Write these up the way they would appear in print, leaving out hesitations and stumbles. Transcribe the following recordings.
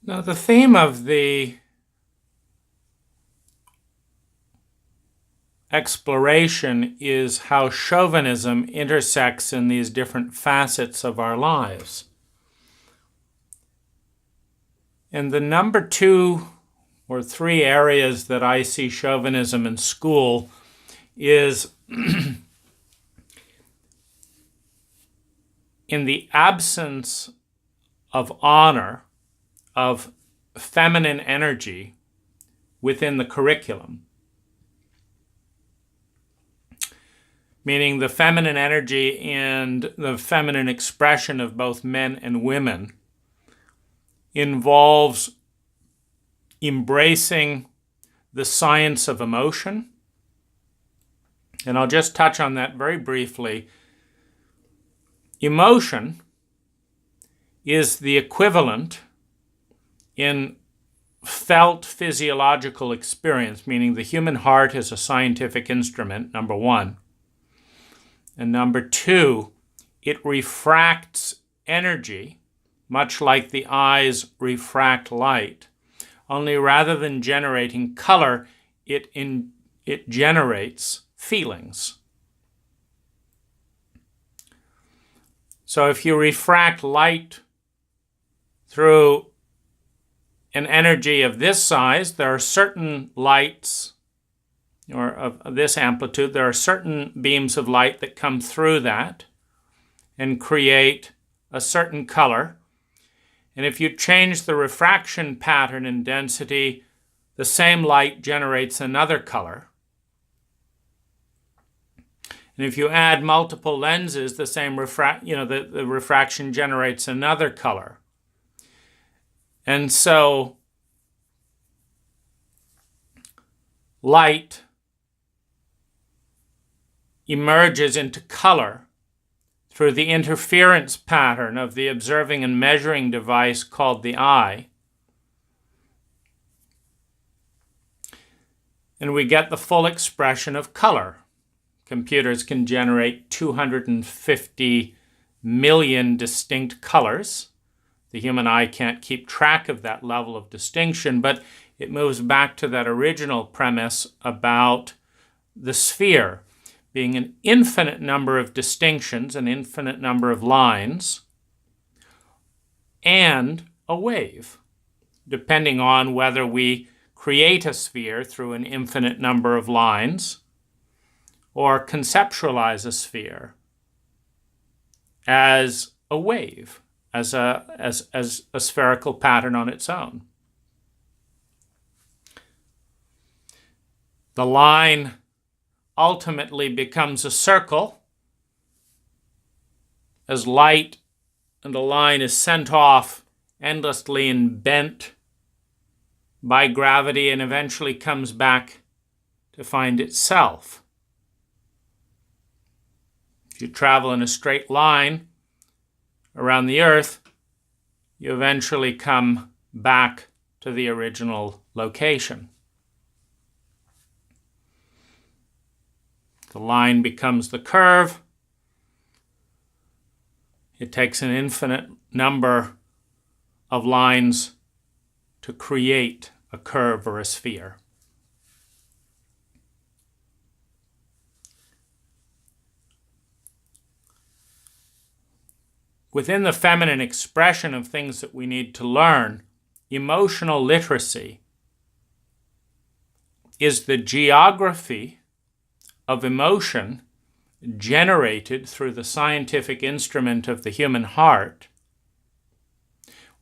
Now, the theme of the exploration is how chauvinism intersects in these different facets of our lives. And the number 2 or 3 areas that I see chauvinism in school is in the absence of honor of feminine energy within the curriculum. Meaning the feminine energy and the feminine expression of both men and women involves embracing the science of emotion. And I'll just touch on that very briefly. Emotion is the equivalent in felt physiological experience, meaning the human heart is a scientific instrument, number 1. And number 2, it refracts energy, much like the eyes refract light. Only rather than generating color, it generates feelings. So if you refract light through an energy of this size, there are certain lights, or of this amplitude, there are certain beams of light that come through that and create a certain color. And if you change the refraction pattern and density, the same light generates another color. And if you add multiple lenses, the same the refraction generates another color. And so light emerges into color through the interference pattern of the observing and measuring device called the eye. And we get the full expression of color. Computers can generate 250 million distinct colors. The human eye can't keep track of that level of distinction, but it moves back to that original premise about the sphere being an infinite number of distinctions, an infinite number of lines, and a wave, depending on whether we create a sphere through an infinite number of lines or conceptualize a sphere as a wave, as a spherical pattern on its own. The line ultimately becomes a circle as light and a line is sent off endlessly and bent by gravity and eventually comes back to find itself. If you travel in a straight line around the Earth, you eventually come back to the original location. The line becomes the curve. It takes an infinite number of lines to create a curve or a sphere. Within the feminine expression of things that we need to learn, emotional literacy is the geography of emotion generated through the scientific instrument of the human heart,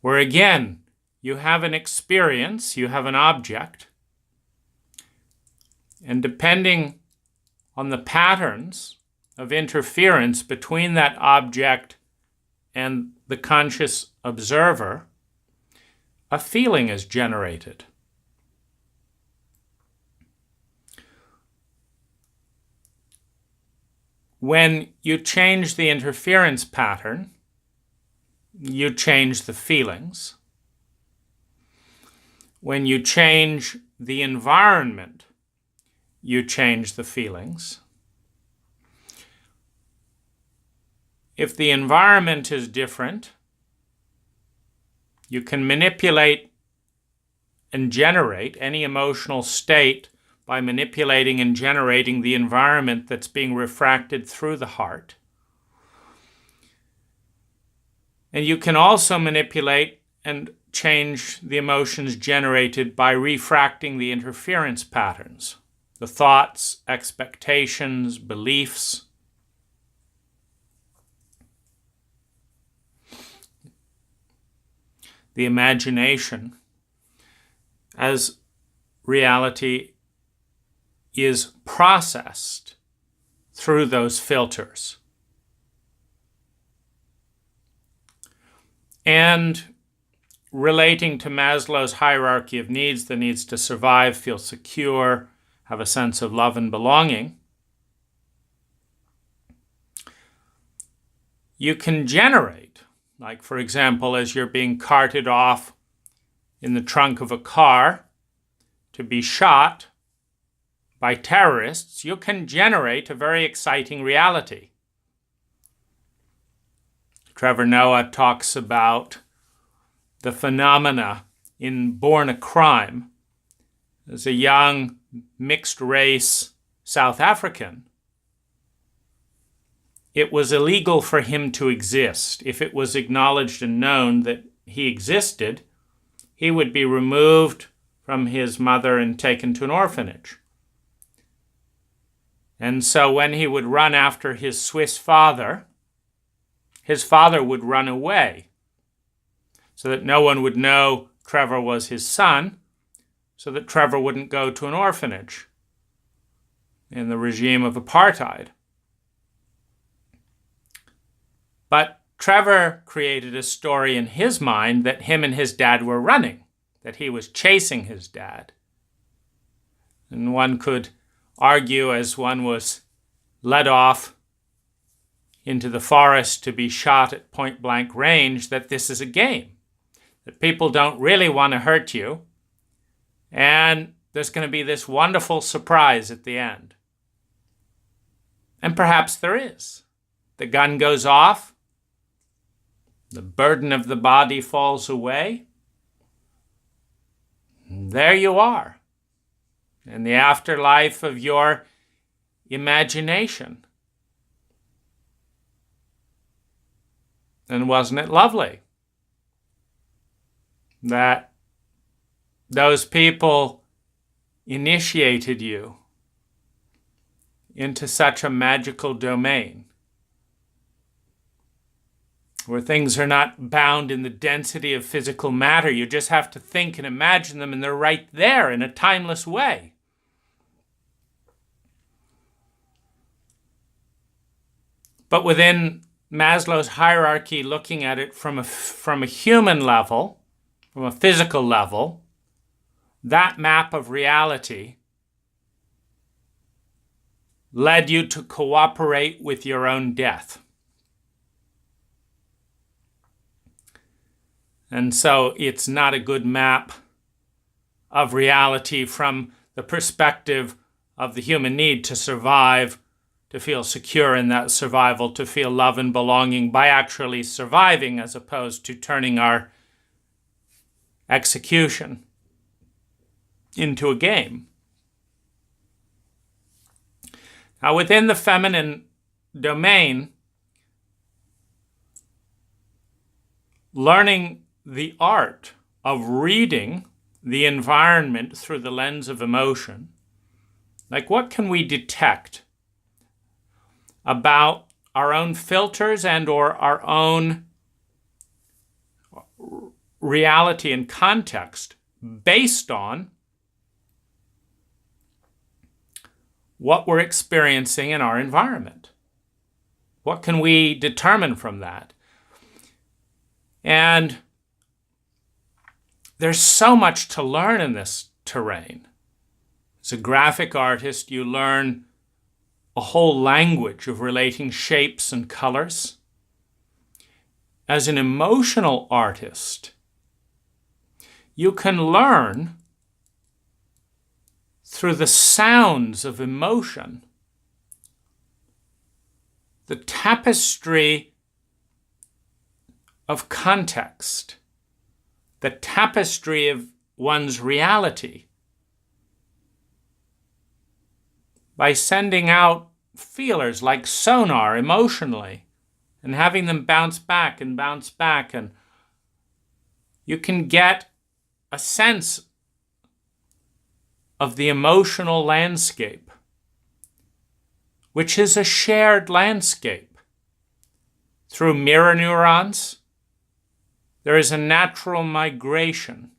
where again, you have an experience, you have an object, and depending on the patterns of interference between that object and the conscious observer, a feeling is generated. When you change the interference pattern, you change the feelings. When you change the environment, you change the feelings. If the environment is different, you can manipulate and generate any emotional state by manipulating and generating the environment that's being refracted through the heart. And you can also manipulate and change the emotions generated by refracting the interference patterns, the thoughts, expectations, beliefs. The imagination as reality is processed through those filters. And relating to Maslow's hierarchy of needs, the needs to survive, feel secure, have a sense of love and belonging, you can generate, like for example, as you're being carted off in the trunk of a car to be shot by terrorists, you can generate a very exciting reality. Trevor Noah talks about the phenomena in Born a Crime. As a young mixed-race South African, it was illegal for him to exist. If it was acknowledged and known that he existed, he would be removed from his mother and taken to an orphanage. And so when he would run after his Swiss father, his father would run away so that no one would know Trevor was his son, so that Trevor wouldn't go to an orphanage in the regime of apartheid. But Trevor created a story in his mind that him and his dad were running, that he was chasing his dad. And one could argue, as one was led off into the forest to be shot at point-blank range, that this is a game, that people don't really want to hurt you, and there's going to be this wonderful surprise at the end. And perhaps there is. The gun goes off, the burden of the body falls away, and there you are, in the afterlife of your imagination. And wasn't it lovely that those people initiated you into such a magical domain where things are not bound in the density of physical matter? You just have to think and imagine them, and they're right there in a timeless way. But within Maslow's hierarchy, looking at it from a human level, from a physical level, that map of reality led you to cooperate with your own death. And so it's not a good map of reality from the perspective of the human need to survive, to feel secure in that survival, to feel love and belonging by actually surviving, as opposed to turning our execution into a game. Now, within the feminine domain, learning the art of reading the environment through the lens of emotion, like what can we detect about our own filters and or our own reality and context based on what we're experiencing in our environment? What can we determine from that? And there's so much to learn in this terrain. As a graphic artist, you learn a whole language of relating shapes and colors. As an emotional artist, you can learn through the sounds of emotion, the tapestry of context, the tapestry of one's reality by sending out feelers like sonar emotionally and having them bounce back, and you can get a sense of the emotional landscape, which is a shared landscape. Through mirror neurons, there is a natural migration.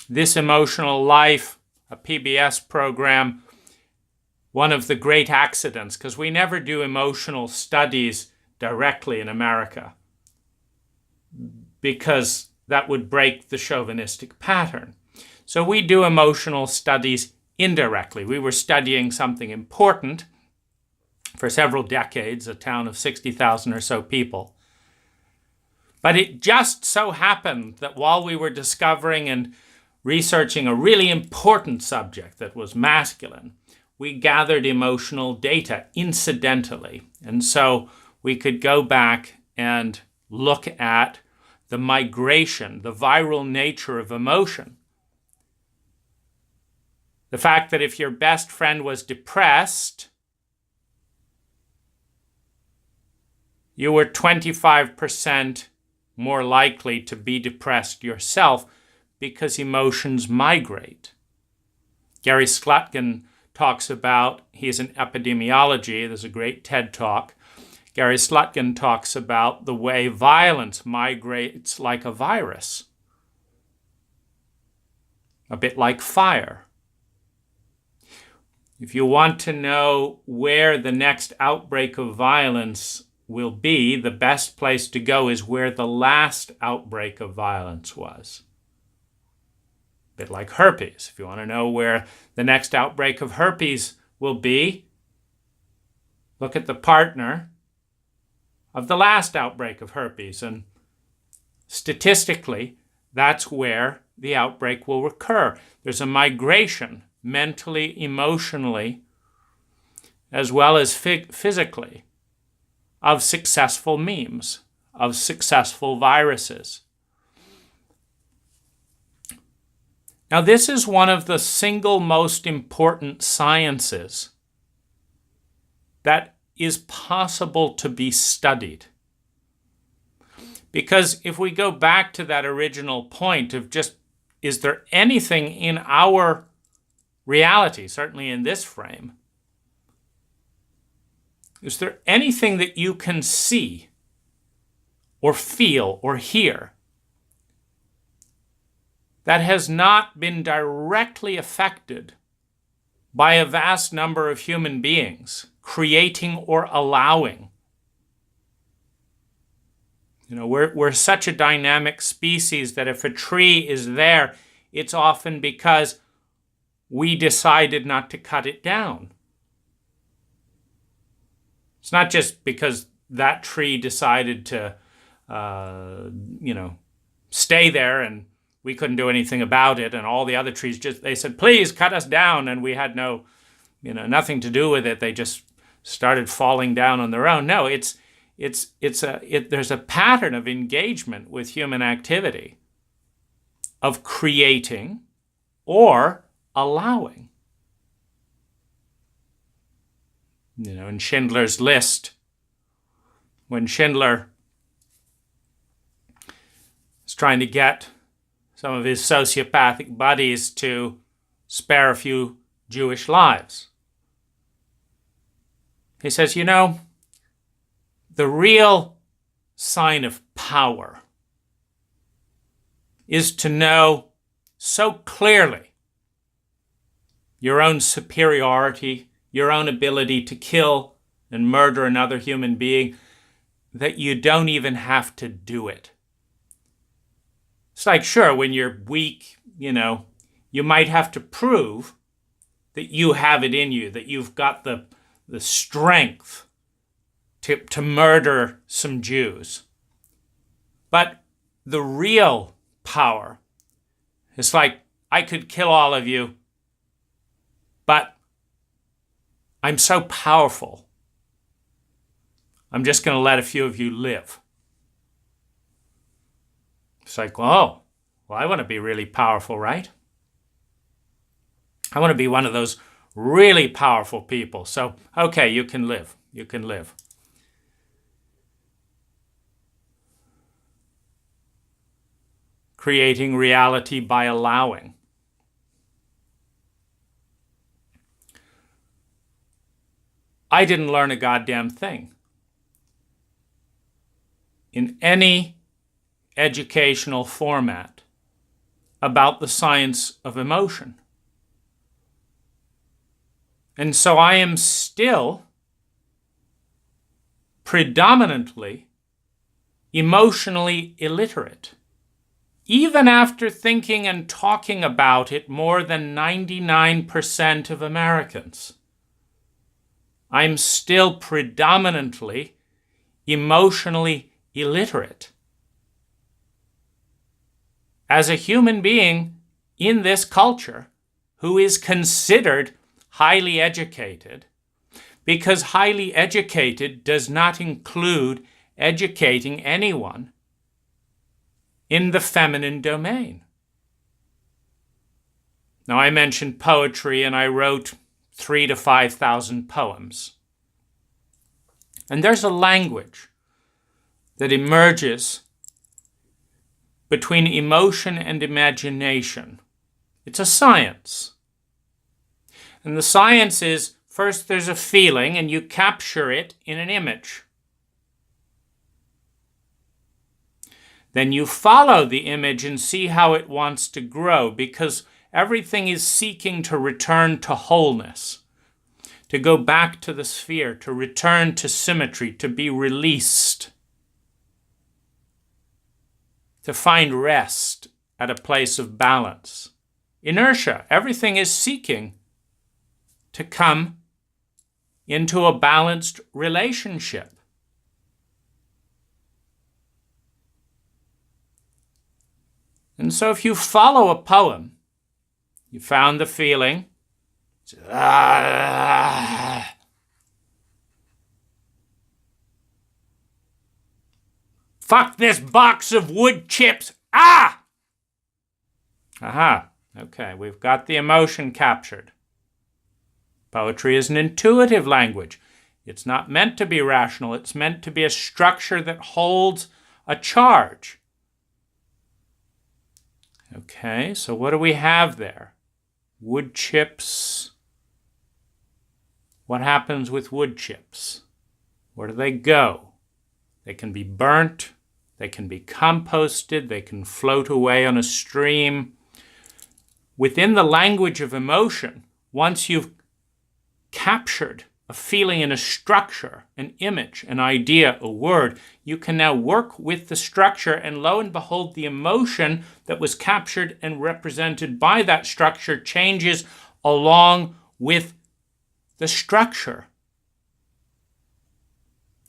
This Emotional Life, a PBS program, one of the great accidents, because we never do emotional studies directly in America, because that would break the chauvinistic pattern. So we do emotional studies indirectly. We were studying something important for several decades, a town of 60,000 or so people. But it just so happened that while we were discovering and researching a really important subject that was masculine, we gathered emotional data incidentally. And so we could go back and look at the migration, the viral nature of emotion. The fact that if your best friend was depressed, you were 25% more likely to be depressed yourself because emotions migrate. Gary Slutkin talks about, he's in epidemiology, there's a great TED talk. Gary Slutkin talks about the way violence migrates like a virus, a bit like fire. If you want to know where the next outbreak of violence will be, the best place to go is where the last outbreak of violence was. A bit like herpes. If you want to know where the next outbreak of herpes will be, look at the partner of the last outbreak of herpes. And statistically, that's where the outbreak will occur. There's a migration mentally, emotionally, as well as physically, of successful memes, of successful viruses. Now, this is one of the single most important sciences that is possible to be studied. Because if we go back to that original point of just, is there anything in our reality, certainly in this frame, is there anything that you can see or feel or hear that has not been directly affected by a vast number of human beings creating or allowing? You know, we're such a dynamic species that if a tree is there, it's often because we decided not to cut it down. It's not just because that tree decided to, stay there and we couldn't do anything about it, and all the other trees they said, please cut us down, and we had nothing to do with it. They just started falling down on their own. No, there's a pattern of engagement with human activity, of creating or allowing. In Schindler's List, when Schindler is trying to get some of his sociopathic buddies to spare a few Jewish lives, he says, the real sign of power is to know so clearly your own superiority, your own ability to kill and murder another human being, that you don't even have to do it. It's like, sure, when you're weak, you might have to prove that you have it in you, that you've got the strength to murder some Jews. But the real power is like, I could kill all of you, but I'm so powerful, I'm just going to let a few of you live. It's like, oh, Well, I want to be really powerful, right? I want to be one of those really powerful people. So, okay, you can live. You can live. Creating reality by allowing. I didn't learn a goddamn thing in any educational format about the science of emotion. And so I am still predominantly emotionally illiterate, even after thinking and talking about it more than 99% of Americans. I'm still predominantly emotionally illiterate. As a human being in this culture who is considered highly educated, because highly educated does not include educating anyone in the feminine domain. Now, I mentioned poetry, and I wrote 3,000 to 5,000 poems. And there's a language that emerges between emotion and imagination. It's a science. And the science is, first there's a feeling, and you capture it in an image. Then you follow the image and see how it wants to grow, because everything is seeking to return to wholeness, to go back to the sphere, to return to symmetry, to be released, to find rest at a place of balance. Inertia, everything is seeking to come into a balanced relationship. And so if you follow a poem, you found the feeling, fuck this box of wood chips, Aha, okay, we've got the emotion captured. Poetry is an intuitive language. It's not meant to be rational. It's meant to be a structure that holds a charge. Okay, so what do we have there? Wood chips. What happens with wood chips? Where do they go? They can be burnt. They can be composted. They can float away on a stream. Within the language of emotion, once you've captured a feeling in a structure, an image, an idea, a word, you can now work with the structure, and lo and behold, the emotion that was captured and represented by that structure changes along with the structure.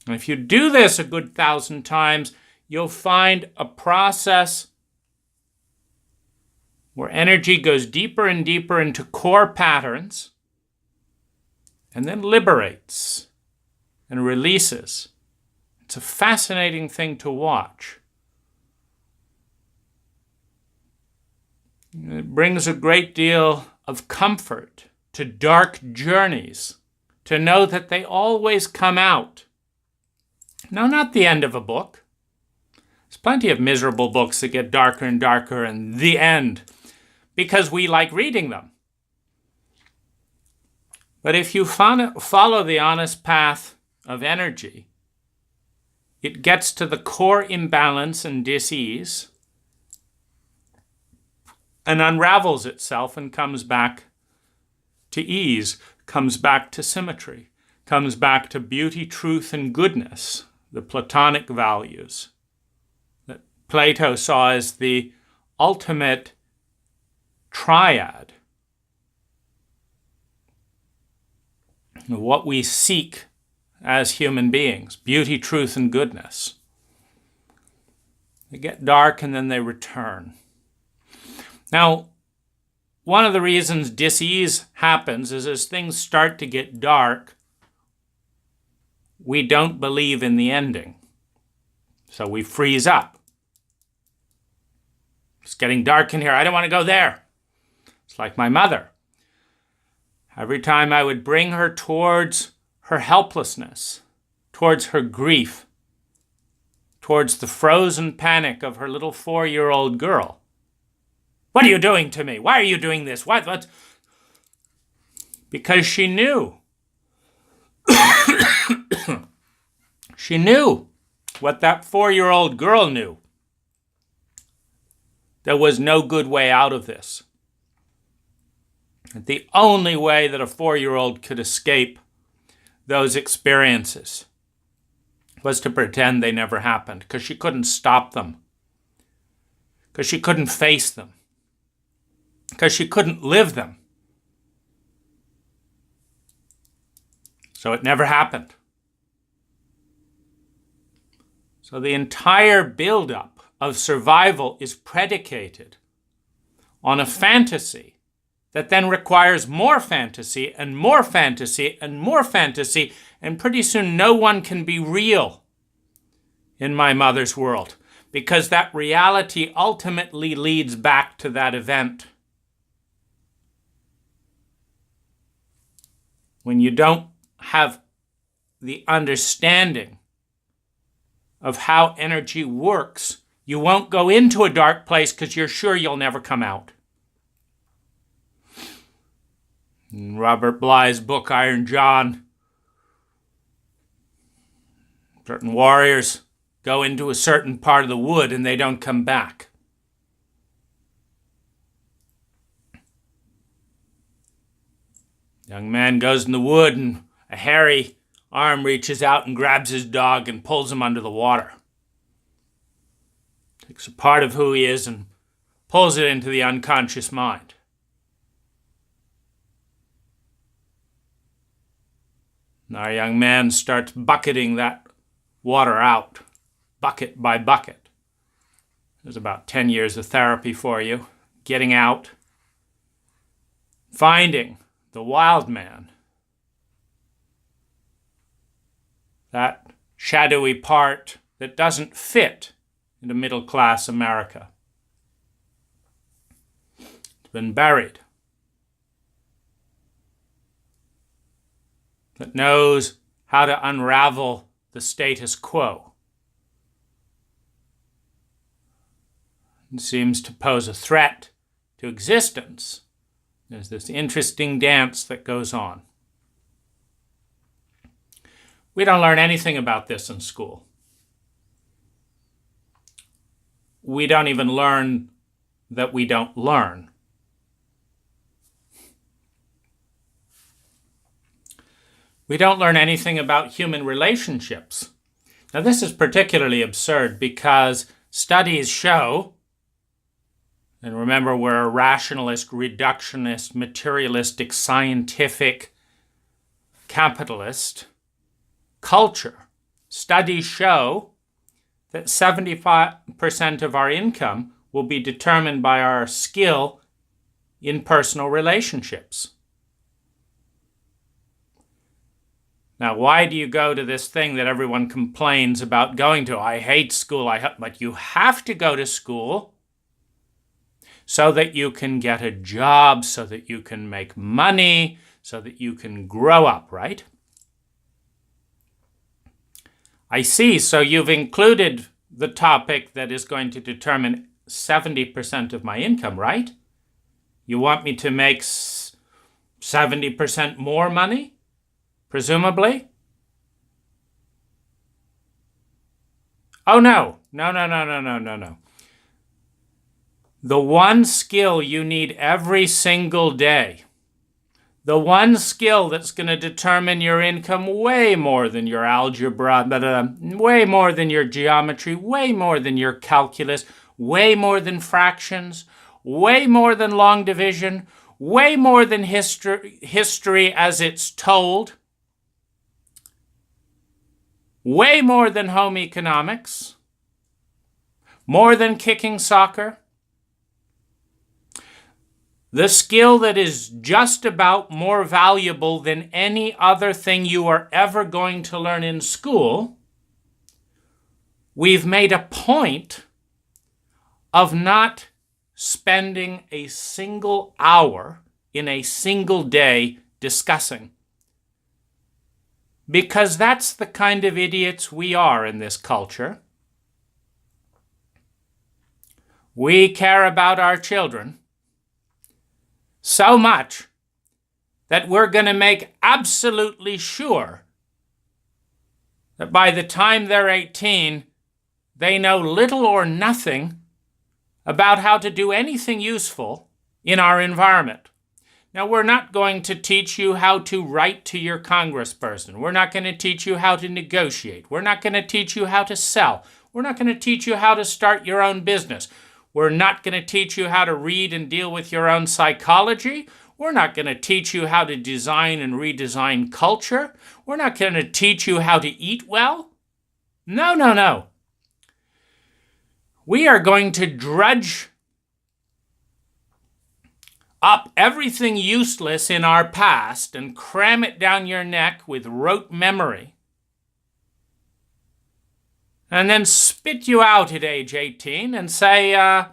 And if you do this a good 1,000 times, you'll find a process where energy goes deeper and deeper into core patterns, and then liberates and releases. It's a fascinating thing to watch. It brings a great deal of comfort to dark journeys, to know that they always come out. Now, not the end of a book. There's plenty of miserable books that get darker and darker, and the end, because we like reading them. But if you follow the honest path of energy, it gets to the core imbalance and dis-ease and unravels itself and comes back to ease, comes back to symmetry, comes back to beauty, truth, and goodness, the Platonic values that Plato saw as the ultimate triad. What we seek as human beings, beauty, truth, and goodness. They get dark and then they return. Now, one of the reasons dis-ease happens is as things start to get dark, we don't believe in the ending. So we freeze up. It's getting dark in here. I don't want to go there. It's like my mother. Every time I would bring her towards her helplessness, towards her grief, towards the frozen panic of her little 4-year-old girl. What are you doing to me? Why are you doing this? What? Because she knew. She knew what that 4-year-old girl knew. There was no good way out of this. The only way that a 4-year-old could escape those experiences was to pretend they never happened, because she couldn't stop them, because she couldn't face them, because she couldn't live them. So it never happened. So the entire buildup of survival is predicated on a fantasy that then requires more fantasy and more fantasy and more fantasy, and pretty soon no one can be real in my mother's world, because that reality ultimately leads back to that event. When you don't have the understanding of how energy works, you won't go into a dark place because you're sure you'll never come out. In Robert Bly's book, Iron John, certain warriors go into a certain part of the wood and they don't come back. Young man goes in the wood and a hairy arm reaches out and grabs his dog and pulls him under the water. Takes a part of who he is and pulls it into the unconscious mind. And our young man starts bucketing that water out, bucket by bucket. There's about 10 years of therapy for you. Getting out, finding the wild man, that shadowy part that doesn't fit into middle-class America. It's been buried. That knows how to unravel the status quo. It seems to pose a threat to existence. There's this interesting dance that goes on. We don't learn anything about this in school. We don't even learn that we don't learn. We don't learn anything about human relationships. Now, this is particularly absurd because studies show, and remember, we're a rationalist, reductionist, materialistic, scientific, capitalist culture. Studies show that 75% of our income will be determined by our skill in personal relationships. Now, why do you go to this thing that everyone complains about going to? I hate school, but you have to go to school so that you can get a job, so that you can make money, so that you can grow up, right? I see, so you've included the topic that is going to determine 70% of my income, right? You want me to make 70% more money? Presumably? Oh, no. No. The one skill you need every single day, the one skill that's going to determine your income way more than your algebra, way more than your geometry, way more than your calculus, way more than fractions, way more than long division, way more than history as it's told, way more than home economics, more than kicking soccer. The skill that is just about more valuable than any other thing you are ever going to learn in school, we've made a point of not spending a single hour in a single day discussing. Because that's the kind of idiots we are in this culture. We care about our children so much that we're going to make absolutely sure that by the time they're 18, they know little or nothing about how to do anything useful in our environment. Now, we're not going to teach you how to write to your congressperson. We're not going to teach you how to negotiate. We're not going to teach you how to sell. We're not going to teach you how to start your own business. We're not going to teach you how to read and deal with your own psychology. We're not going to teach you how to design and redesign culture. We're not going to teach you how to eat well. No, no, no. We are going to drudge up everything useless in our past and cram it down your neck with rote memory, and then spit you out at age 18 and say,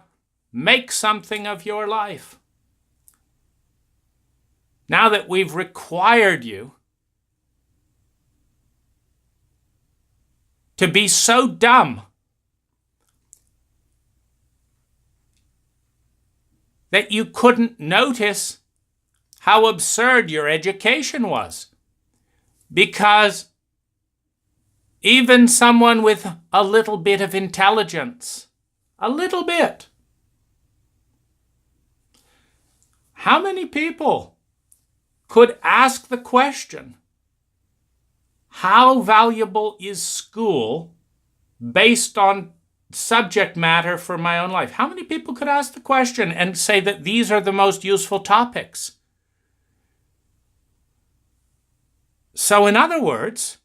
make something of your life. Now that we've required you to be so dumb that you couldn't notice how absurd your education was. Because even someone with a little bit of intelligence, a little bit, how many people could ask the question, how valuable is school based on subject matter for my own life? How many people could ask the question and say that these are the most useful topics? So in other words,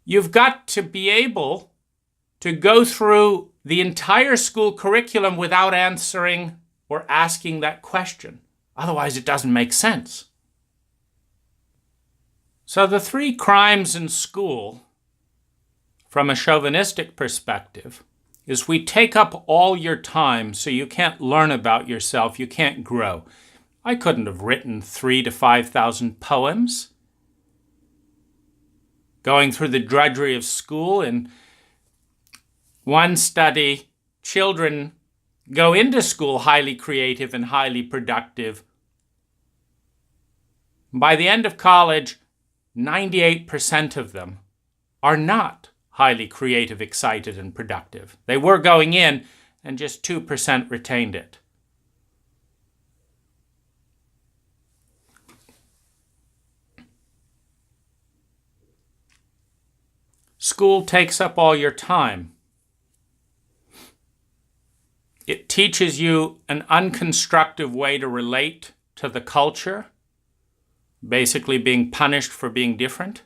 you've got to be able to go through the entire school curriculum without answering or asking that question. Otherwise, it doesn't make sense. So the 3 crimes in school, from a chauvinistic perspective, is we take up all your time so you can't learn about yourself, you can't grow. I couldn't have written 3,000 to 5,000 poems. Going through the drudgery of school. In one study, children go into school highly creative and highly productive. By the end of college, 98% of them are not highly creative, excited, and productive. They were going in, and just 2% retained it. School takes up all your time. It teaches you an unconstructive way to relate to the culture, basically being punished for being different.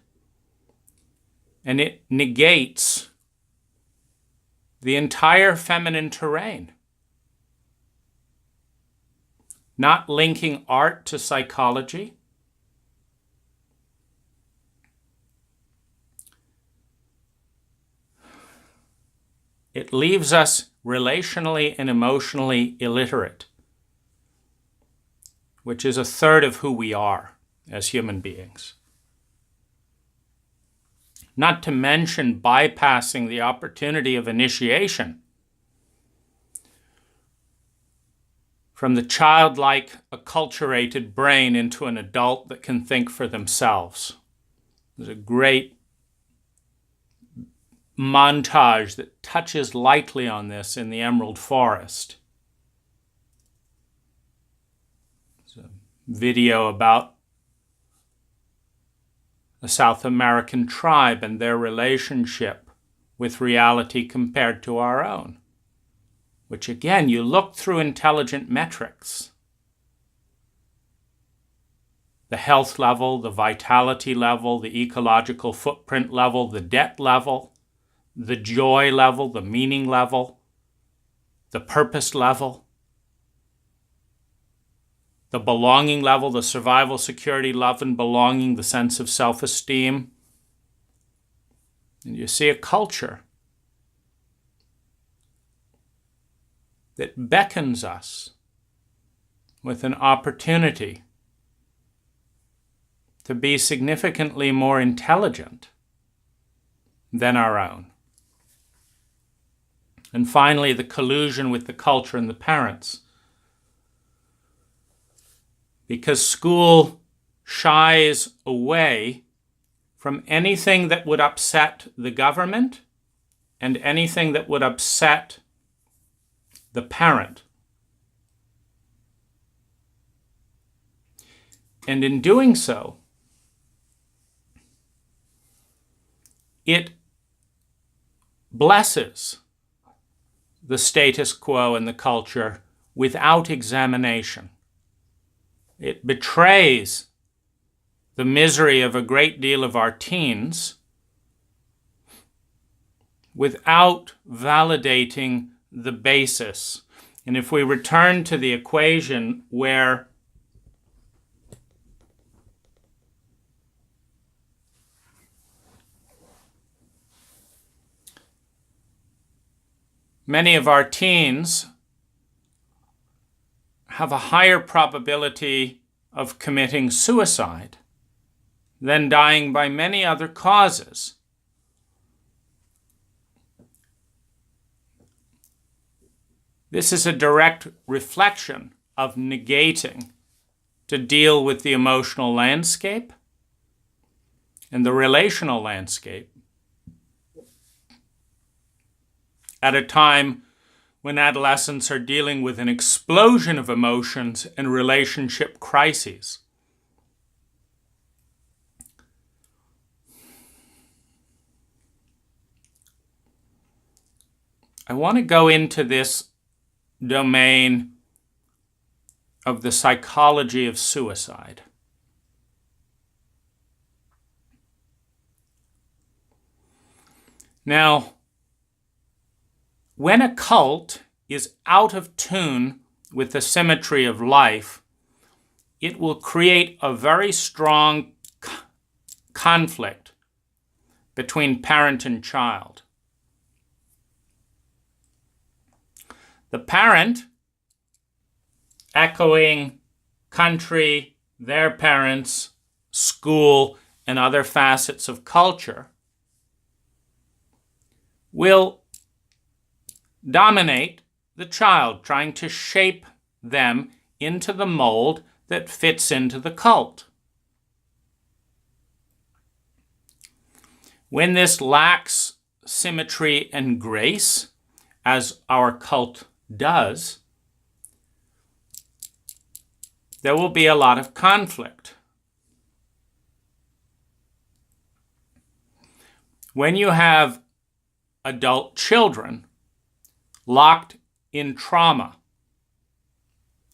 And it negates the entire feminine terrain. Not linking art to psychology. It leaves us relationally and emotionally illiterate, which is a third of who we are as human beings. Not to mention bypassing the opportunity of initiation from the childlike, acculturated brain into an adult that can think for themselves. There's a great montage that touches lightly on this in the Emerald Forest. It's a video about a South American tribe and their relationship with reality compared to our own, which again, you look through intelligent metrics. The health level, the vitality level, the ecological footprint level, the debt level, the joy level, the meaning level, the purpose level, the belonging level, the survival, security, love and belonging, the sense of self-esteem. And you see a culture that beckons us with an opportunity to be significantly more intelligent than our own. And finally, the collusion with the culture and the parents. Because school shies away from anything that would upset the government and anything that would upset the parent. And in doing so, it blesses the status quo and the culture without examination. It betrays the misery of a great deal of our teens without validating the basis. And if we return to the equation where many of our teens have a higher probability of committing suicide than dying by many other causes. This is a direct reflection of negating to deal with the emotional landscape and the relational landscape at a time when adolescents are dealing with an explosion of emotions and relationship crises. I want to go into this domain of the psychology of suicide. Now, when a cult is out of tune with the symmetry of life, it will create a very strong conflict between parent and child. The parent, echoing country, their parents, school, and other facets of culture, will dominate the child, trying to shape them into the mold that fits into the cult. When this lacks symmetry and grace, as our cult does, there will be a lot of conflict. When you have adult children locked in trauma,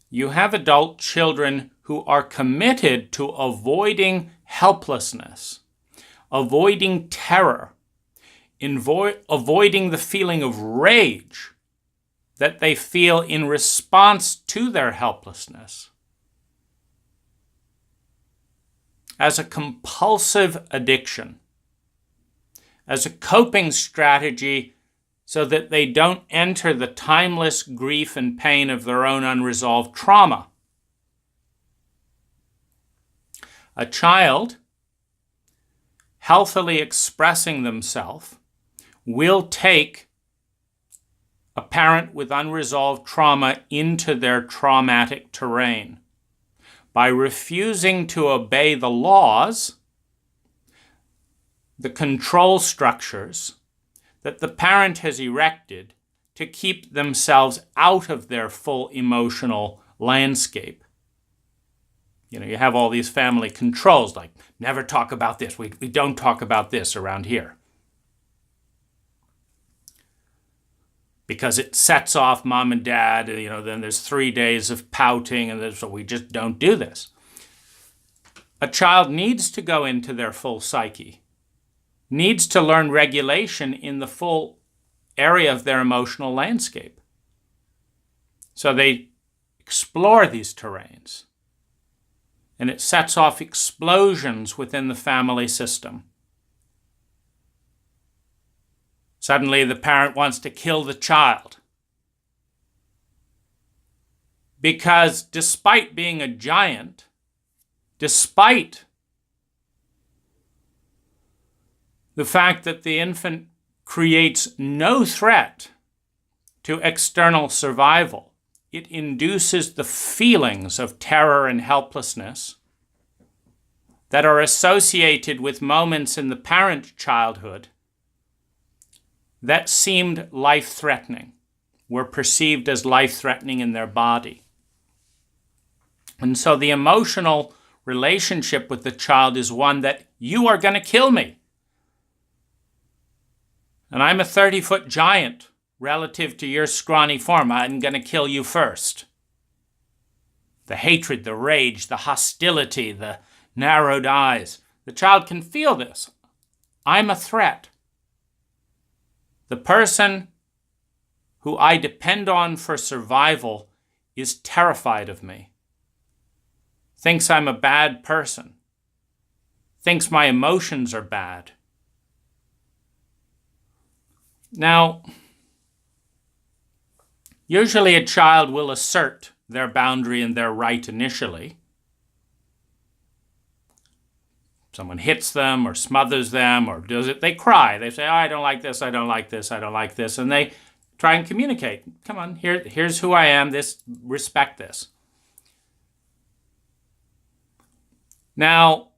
you have adult children who are committed to avoiding helplessness, avoiding terror, avoiding the feeling of rage that they feel in response to their helplessness, as a compulsive addiction, as a coping strategy so that they don't enter the timeless grief and pain of their own unresolved trauma. A child healthily expressing themselves will take a parent with unresolved trauma into their traumatic terrain by refusing to obey the laws, the control structures that the parent has erected to keep themselves out of their full emotional landscape. You have all these family controls, like never talk about this. We don't talk about this around here, because it sets off mom and dad. Then there's 3 days of pouting, and so we just don't do this. A child needs to go into their full psyche, needs to learn regulation in the full area of their emotional landscape. So they explore these terrains, and it sets off explosions within the family system. Suddenly the parent wants to kill the child. Because despite being a giant, despite the fact that the infant creates no threat to external survival, it induces the feelings of terror and helplessness that are associated with moments in the parent childhood that seemed life-threatening, were perceived as life-threatening in their body. And so the emotional relationship with the child is one that you are going to kill me. And I'm a 30-foot giant relative to your scrawny form. I'm going to kill you first. The hatred, the rage, the hostility, the narrowed eyes. The child can feel this. I'm a threat. The person who I depend on for survival is terrified of me. Thinks I'm a bad person. Thinks my emotions are bad. Now, usually a child will assert their boundary and their right initially. Someone hits them or smothers them or does it, they cry. They say, oh, I don't like this, I don't like this, I don't like this. And they try and communicate. Come on, here's who I am, respect this. Now,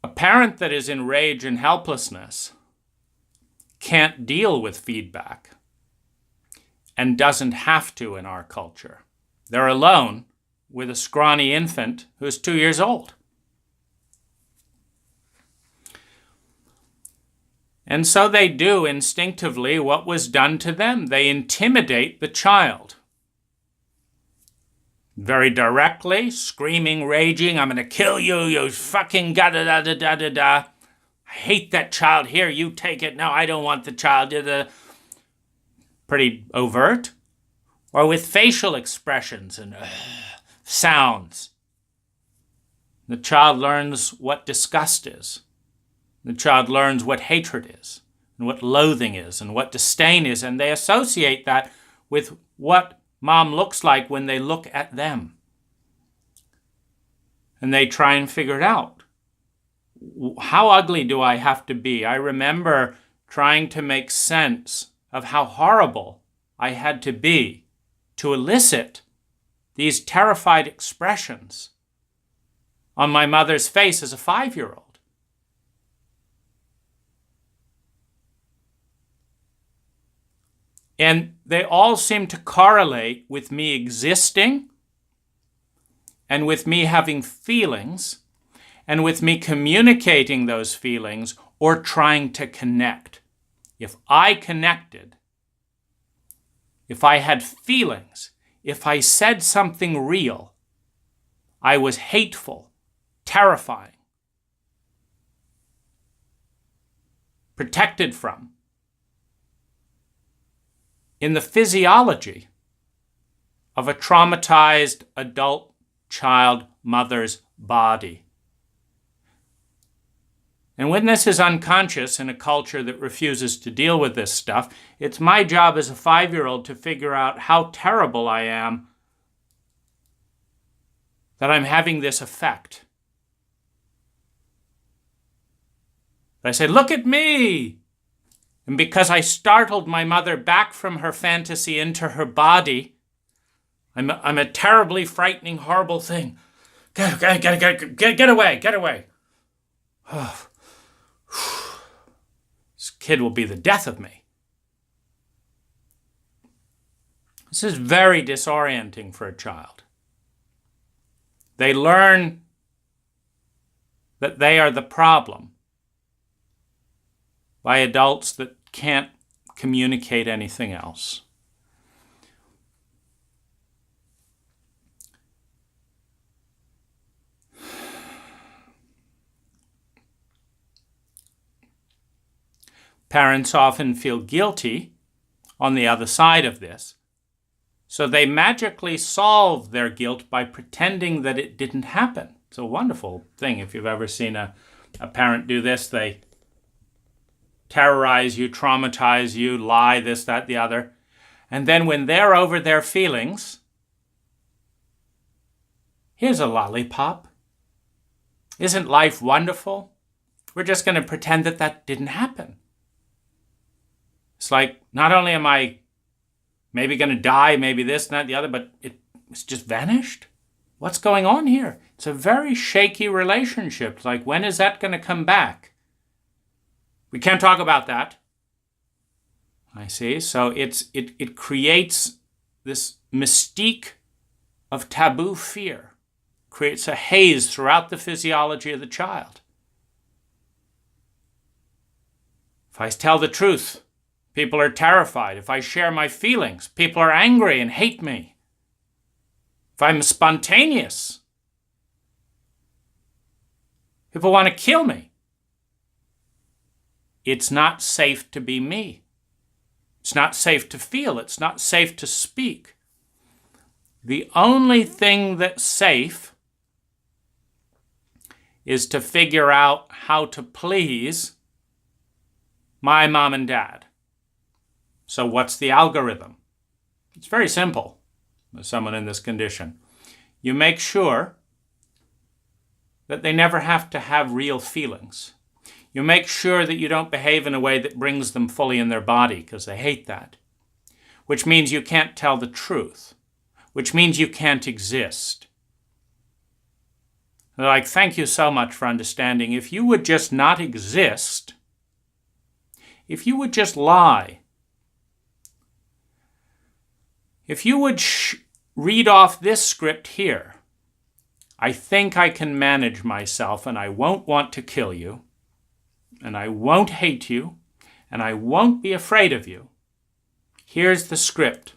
a parent that is in rage and helplessness can't deal with feedback and doesn't have to in our culture. They're alone with a scrawny infant who's 2 years old. And so they do instinctively what was done to them. They intimidate the child. Very directly, screaming, raging, I'm going to kill you, you fucking da-da-da-da-da-da-da. I hate that child. Here, you take it. No, I don't want the child. Pretty overt. Or with facial expressions and sounds. The child learns what disgust is. The child learns what hatred is, and what loathing is, and what disdain is, and they associate that with what mom looks like when they look at them. And they try and figure it out. How ugly do I have to be? I remember trying to make sense of how horrible I had to be to elicit these terrified expressions on my mother's face as a 5-year-old. And they all seem to correlate with me existing and with me having feelings and with me communicating those feelings or trying to connect. If I connected, if I had feelings, if I said something real, I was hateful, terrifying, protected from. In the physiology of a traumatized adult child mother's body. And when this is unconscious in a culture that refuses to deal with this stuff, it's my job as a 5-year-old to figure out how terrible I am that I'm having this effect. I say, look at me! And because I startled my mother back from her fantasy into her body, I'm a terribly frightening, horrible thing. Get away, get away. Oh. This kid will be the death of me. This is very disorienting for a child. They learn that they are the problem by adults that can't communicate anything else. Parents often feel guilty on the other side of this, so they magically solve their guilt by pretending that it didn't happen. It's a wonderful thing. If you've ever seen a parent do this, they terrorize you, traumatize you, lie, this, that, the other. And then when they're over their feelings, Here's a lollipop. Isn't life wonderful? We're just going to pretend that that didn't happen. It's like, not only am I maybe going to die, maybe this and that, the other, but it's just vanished. What's going on here? It's a very shaky relationship. It's like, when is that going to come back? We can't talk about that. I see. So it creates this mystique of taboo fear. Creates a haze throughout the physiology of the child. If I tell the truth, people are terrified. If I share my feelings, people are angry and hate me. If I'm spontaneous, people want to kill me. It's not safe to be me. It's not safe to feel. It's not safe to speak. The only thing that's safe is to figure out how to please my mom and dad. So what's the algorithm? It's very simple with someone in this condition. You make sure that they never have to have real feelings. You make sure that you don't behave in a way that brings them fully in their body, because they hate that. Which means you can't tell the truth. Which means you can't exist. They're like, thank you so much for understanding. If you would just not exist, if you would just lie, if you would read off this script here, I think I can manage myself, and I won't want to kill you, and I won't hate you, and I won't be afraid of you. Here's the script.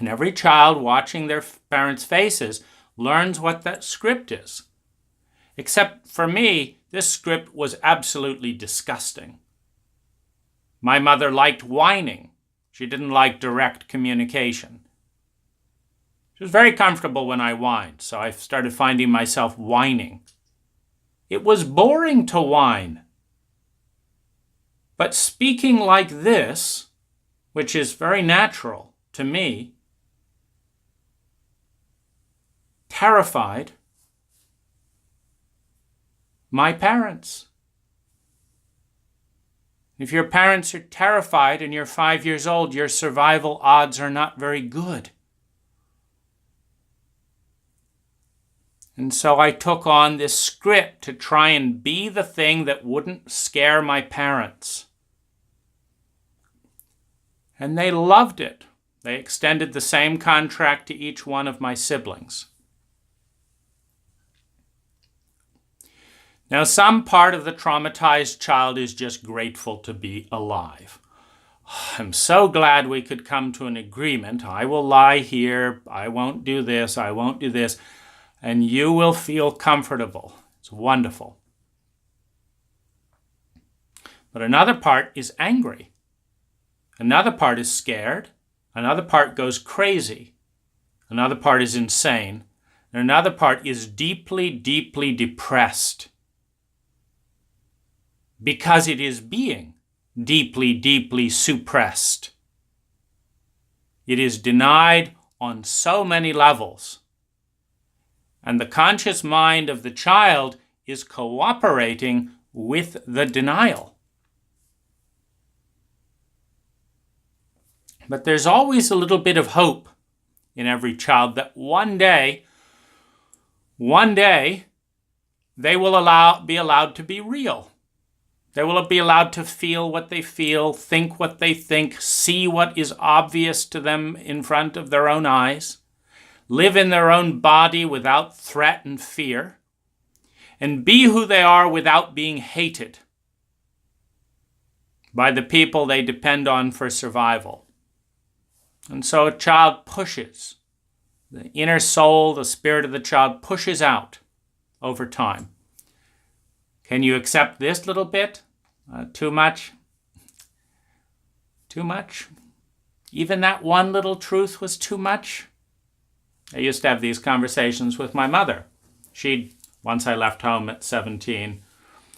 And every child watching their parents' faces learns what that script is. Except for me, this script was absolutely disgusting. My mother liked whining. She didn't like direct communication. She was very comfortable when I whined, so I started finding myself whining. It was boring to whine. But speaking like this, which is very natural to me, terrified my parents. If your parents are terrified and you're 5 years old, your survival odds are not very good. And so I took on this script to try and be the thing that wouldn't scare my parents. And they loved it. They extended the same contract to each one of my siblings. Now, some part of the traumatized child is just grateful to be alive. I'm so glad we could come to an agreement. I will lie here. I won't do this. I won't do this. And you will feel comfortable. It's wonderful. But another part is angry. Another part is scared. Another part goes crazy. Another part is insane. And another part is deeply, deeply depressed. Because it is being deeply, deeply suppressed. It is denied on so many levels. And the conscious mind of the child is cooperating with the denial. But there's always a little bit of hope in every child that one day, they will be allowed to be real. They will be allowed to feel what they feel, think what they think, see what is obvious to them in front of their own eyes, live in their own body without threat and fear, and be who they are without being hated by the people they depend on for survival. And so a child pushes. The inner soul, the spirit of the child pushes out over time. Can you accept this little bit? Too much? Too much? Even that one little truth was too much? I used to have these conversations with my mother. Once I left home at 17,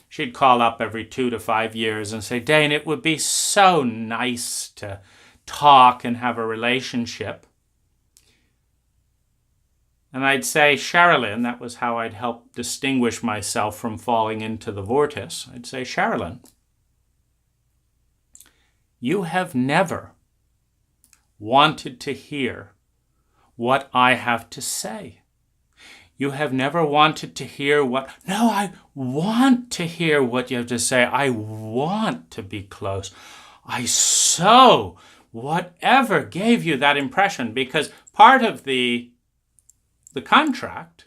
she'd call up every 2 to 5 years and say, Dane, it would be so nice to talk and have a relationship. And I'd say, Sherilyn, that was how I'd help distinguish myself from falling into the vortex. I'd say, Sherilyn, you have never wanted to hear what I have to say. You have never wanted to hear what... No, I want to hear what you have to say. I want to be close. Whatever gave you that impression, because part of the contract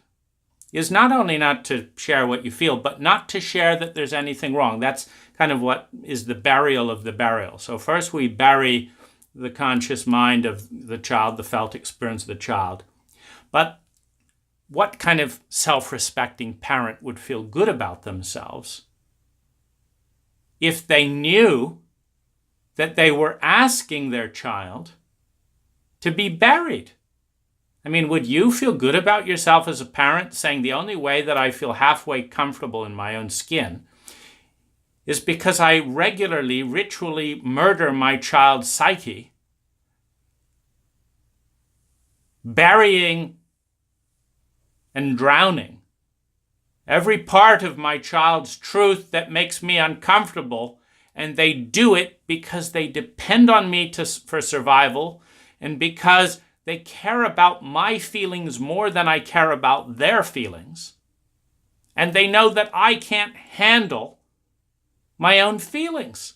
is not only not to share what you feel, but not to share that there's anything wrong. That's kind of what is the burial of the burial. So first we bury the conscious mind of the child, the felt experience of the child. But what kind of self-respecting parent would feel good about themselves if they knew that they were asking their child to be buried? I mean, would you feel good about yourself as a parent saying the only way that I feel halfway comfortable in my own skin is because I regularly, ritually murder my child's psyche, burying and drowning every part of my child's truth that makes me uncomfortable, and they do it because they depend on me for survival and because they care about my feelings more than I care about their feelings. And they know that I can't handle my own feelings.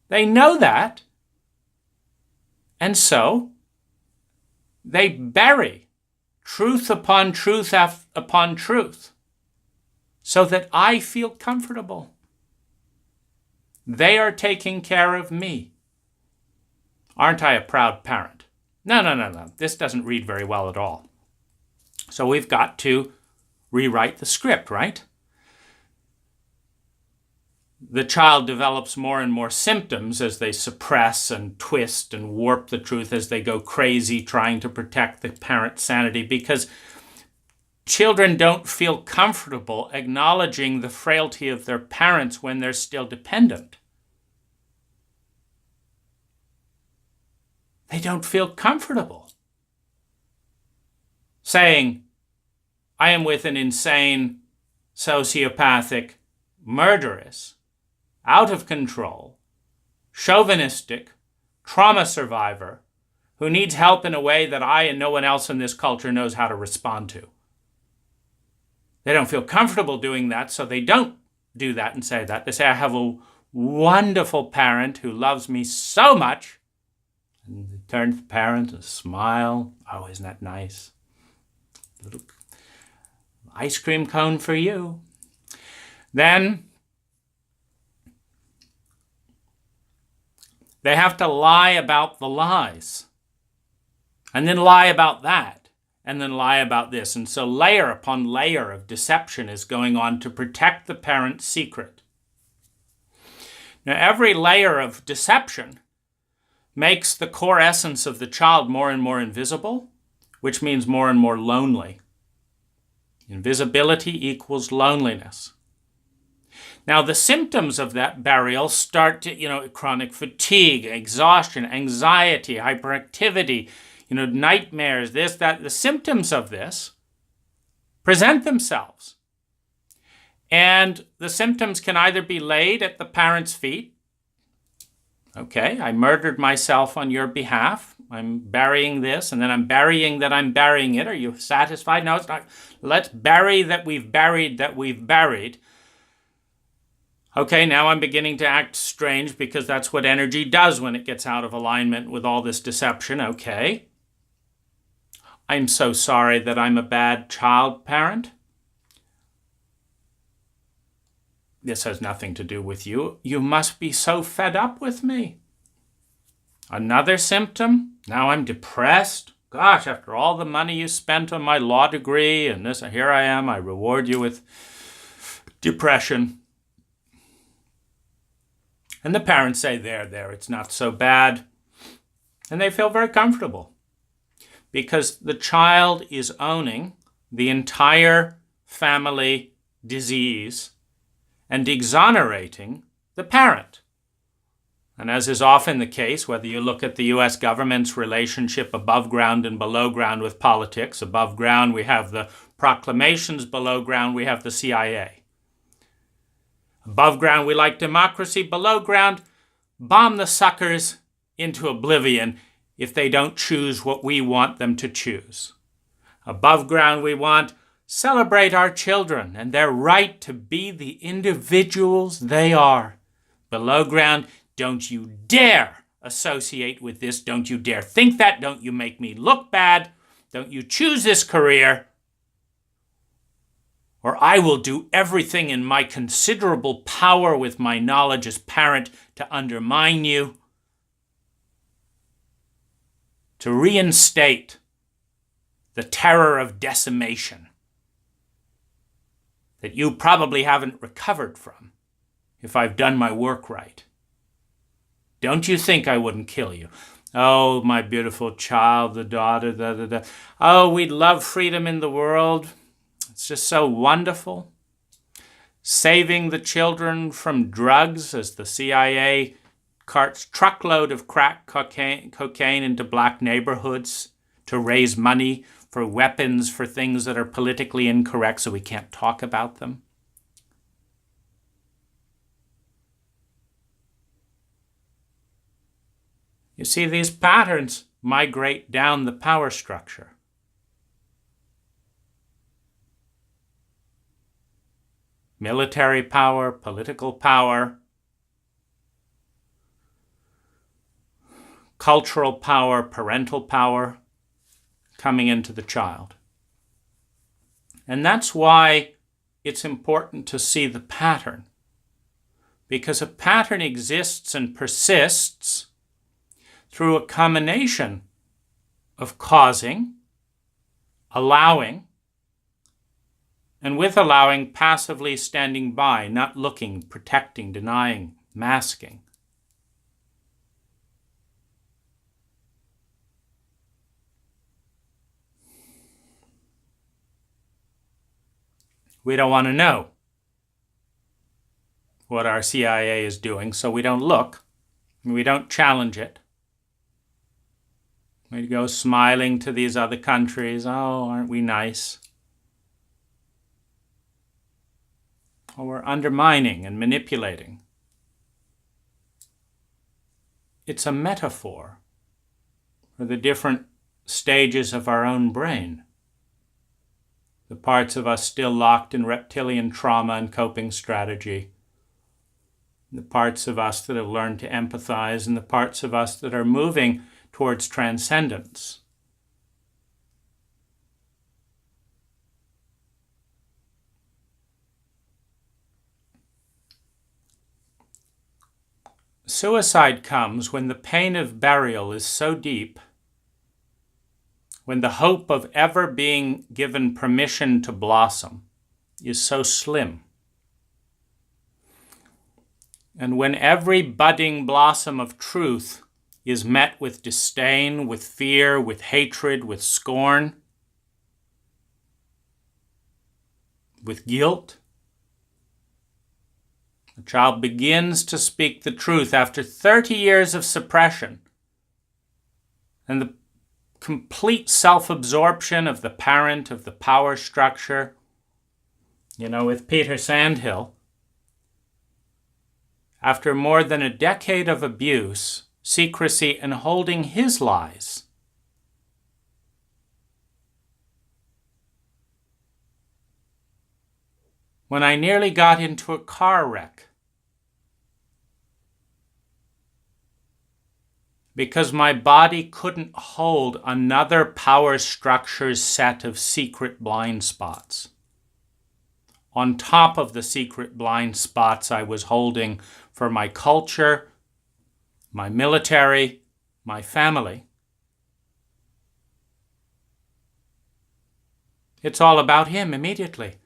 They know that. And so they bury truth upon truth upon truth so that I feel comfortable. They are taking care of me. Aren't I a proud parent? No. This doesn't read very well at all. So we've got to rewrite the script, right? The child develops more and more symptoms as they suppress and twist and warp the truth, as they go crazy trying to protect the parent's sanity, because children don't feel comfortable acknowledging the frailty of their parents when they're still dependent. They don't feel comfortable saying, I am with an insane, sociopathic, murderous, out of control, chauvinistic, trauma survivor who needs help in a way that I and no one else in this culture knows how to respond to. They don't feel comfortable doing that, so they don't do that and say that. They say, I have a wonderful parent who loves me so much. And they turn to the parent and smile. Oh, isn't that nice? Little ice cream cone for you. Then they have to lie about the lies. And then lie about that. And then lie about this. And so layer upon layer of deception is going on to protect the parent's secret. Now, every layer of deception makes the core essence of the child more and more invisible, which means more and more lonely. Invisibility equals loneliness. Now, the symptoms of that burial start to, chronic fatigue, exhaustion, anxiety, hyperactivity, nightmares, this, that. The symptoms of this present themselves. And the symptoms can either be laid at the parent's feet. Okay, I murdered myself on your behalf. I'm burying this, and then I'm burying that I'm burying it. Are you satisfied? No, it's not. Let's bury that we've buried that we've buried. Okay, now I'm beginning to act strange because that's what energy does when it gets out of alignment with all this deception. Okay. I'm so sorry that I'm a bad child parent. This has nothing to do with you. You must be so fed up with me. Another symptom? Now I'm depressed. Gosh, after all the money you spent on my law degree and this, here I am, I reward you with depression. And the parents say, there, it's not so bad. And they feel very comfortable because the child is owning the entire family disease and exonerating the parent. And as is often the case, whether you look at the US government's relationship above ground and below ground with politics, above ground we have the proclamations, below ground we have the CIA. Above ground we like democracy, below ground bomb the suckers into oblivion if they don't choose what we want them to choose. Above ground we want celebrate our children and their right to be the individuals they are. Below ground, don't you dare associate with this. Don't you dare think that. Don't you make me look bad. Don't you choose this career. Or I will do everything in my considerable power with my knowledge as parent to undermine you, to reinstate the terror of decimation that you probably haven't recovered from if I've done my work right. Don't you think I wouldn't kill you? Oh, my beautiful child, the daughter, Oh, we'd love freedom in the world. It's just so wonderful. Saving the children from drugs as the CIA carts truckload of crack cocaine into black neighborhoods to raise money for weapons for things that are politically incorrect so we can't talk about them. You see, these patterns migrate down the power structure. Military power, political power, cultural power, parental power coming into the child. And that's why it's important to see the pattern. Because a pattern exists and persists through a combination of causing, allowing, and with allowing, passively standing by, not looking, protecting, denying, masking. We don't want to know what our CIA is doing, so we don't look, and we don't challenge it. We go smiling to these other countries. Oh, aren't we nice? Or we're undermining and manipulating. It's a metaphor for the different stages of our own brain. The parts of us still locked in reptilian trauma and coping strategy. The parts of us that have learned to empathize, and the parts of us that are moving towards transcendence. Suicide comes when the pain of burial is so deep, when the hope of ever being given permission to blossom is so slim, and when every budding blossom of truth is met with disdain, with fear, with hatred, with scorn, with guilt. The child begins to speak the truth after 30 years of suppression and the complete self-absorption of the parent, of the power structure. You know, with Peter Sandhill, after more than a decade of abuse, secrecy, and holding his lies, when I nearly got into a car wreck because my body couldn't hold another power structure's set of secret blind spots, on top of the secret blind spots I was holding for my culture, my military, my family. It's all about him immediately.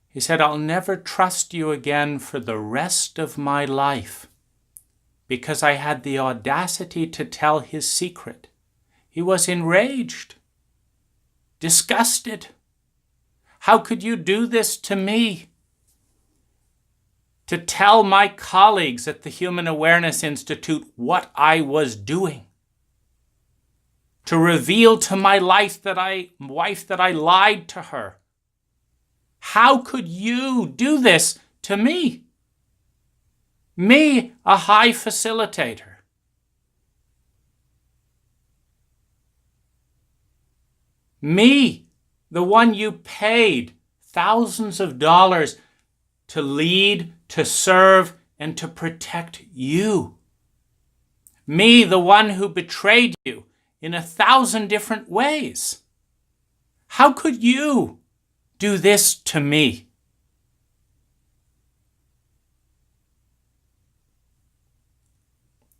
He said, I'll never trust you again for the rest of my life, because I had the audacity to tell his secret. He was enraged, disgusted. How could you do this to me? to tell my colleagues at the Human Awareness Institute what I was doing, to reveal to my wife that I lied to her. How could you do this to me? Me, a high facilitator. Me, the one you paid thousands of dollars to lead, to serve, and to protect you. Me, the one who betrayed you in 1,000 different ways. How could you do this to me?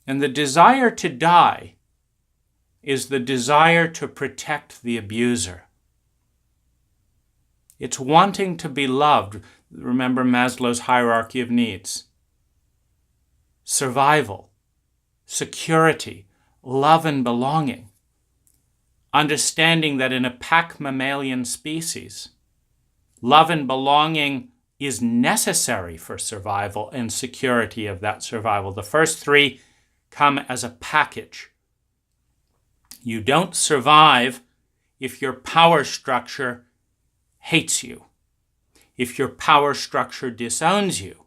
And the desire to die is the desire to protect the abuser. It's wanting to be loved. Remember Maslow's hierarchy of needs. Survival, security, love and belonging. Understanding that in a pack mammalian species, love and belonging is necessary for survival and security of that survival. The first three come as a package. You don't survive if your power structure hates you, if your power structure disowns you.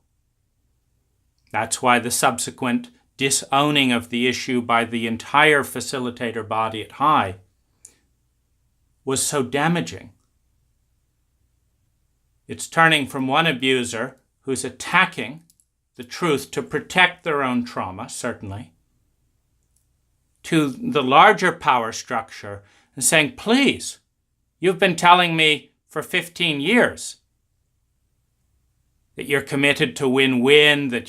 That's why the subsequent disowning of the issue by the entire facilitator body at High was so damaging. It's turning from one abuser who's attacking the truth to protect their own trauma, certainly, to the larger power structure and saying, please, you've been telling me for 15 years that you're committed to win-win, that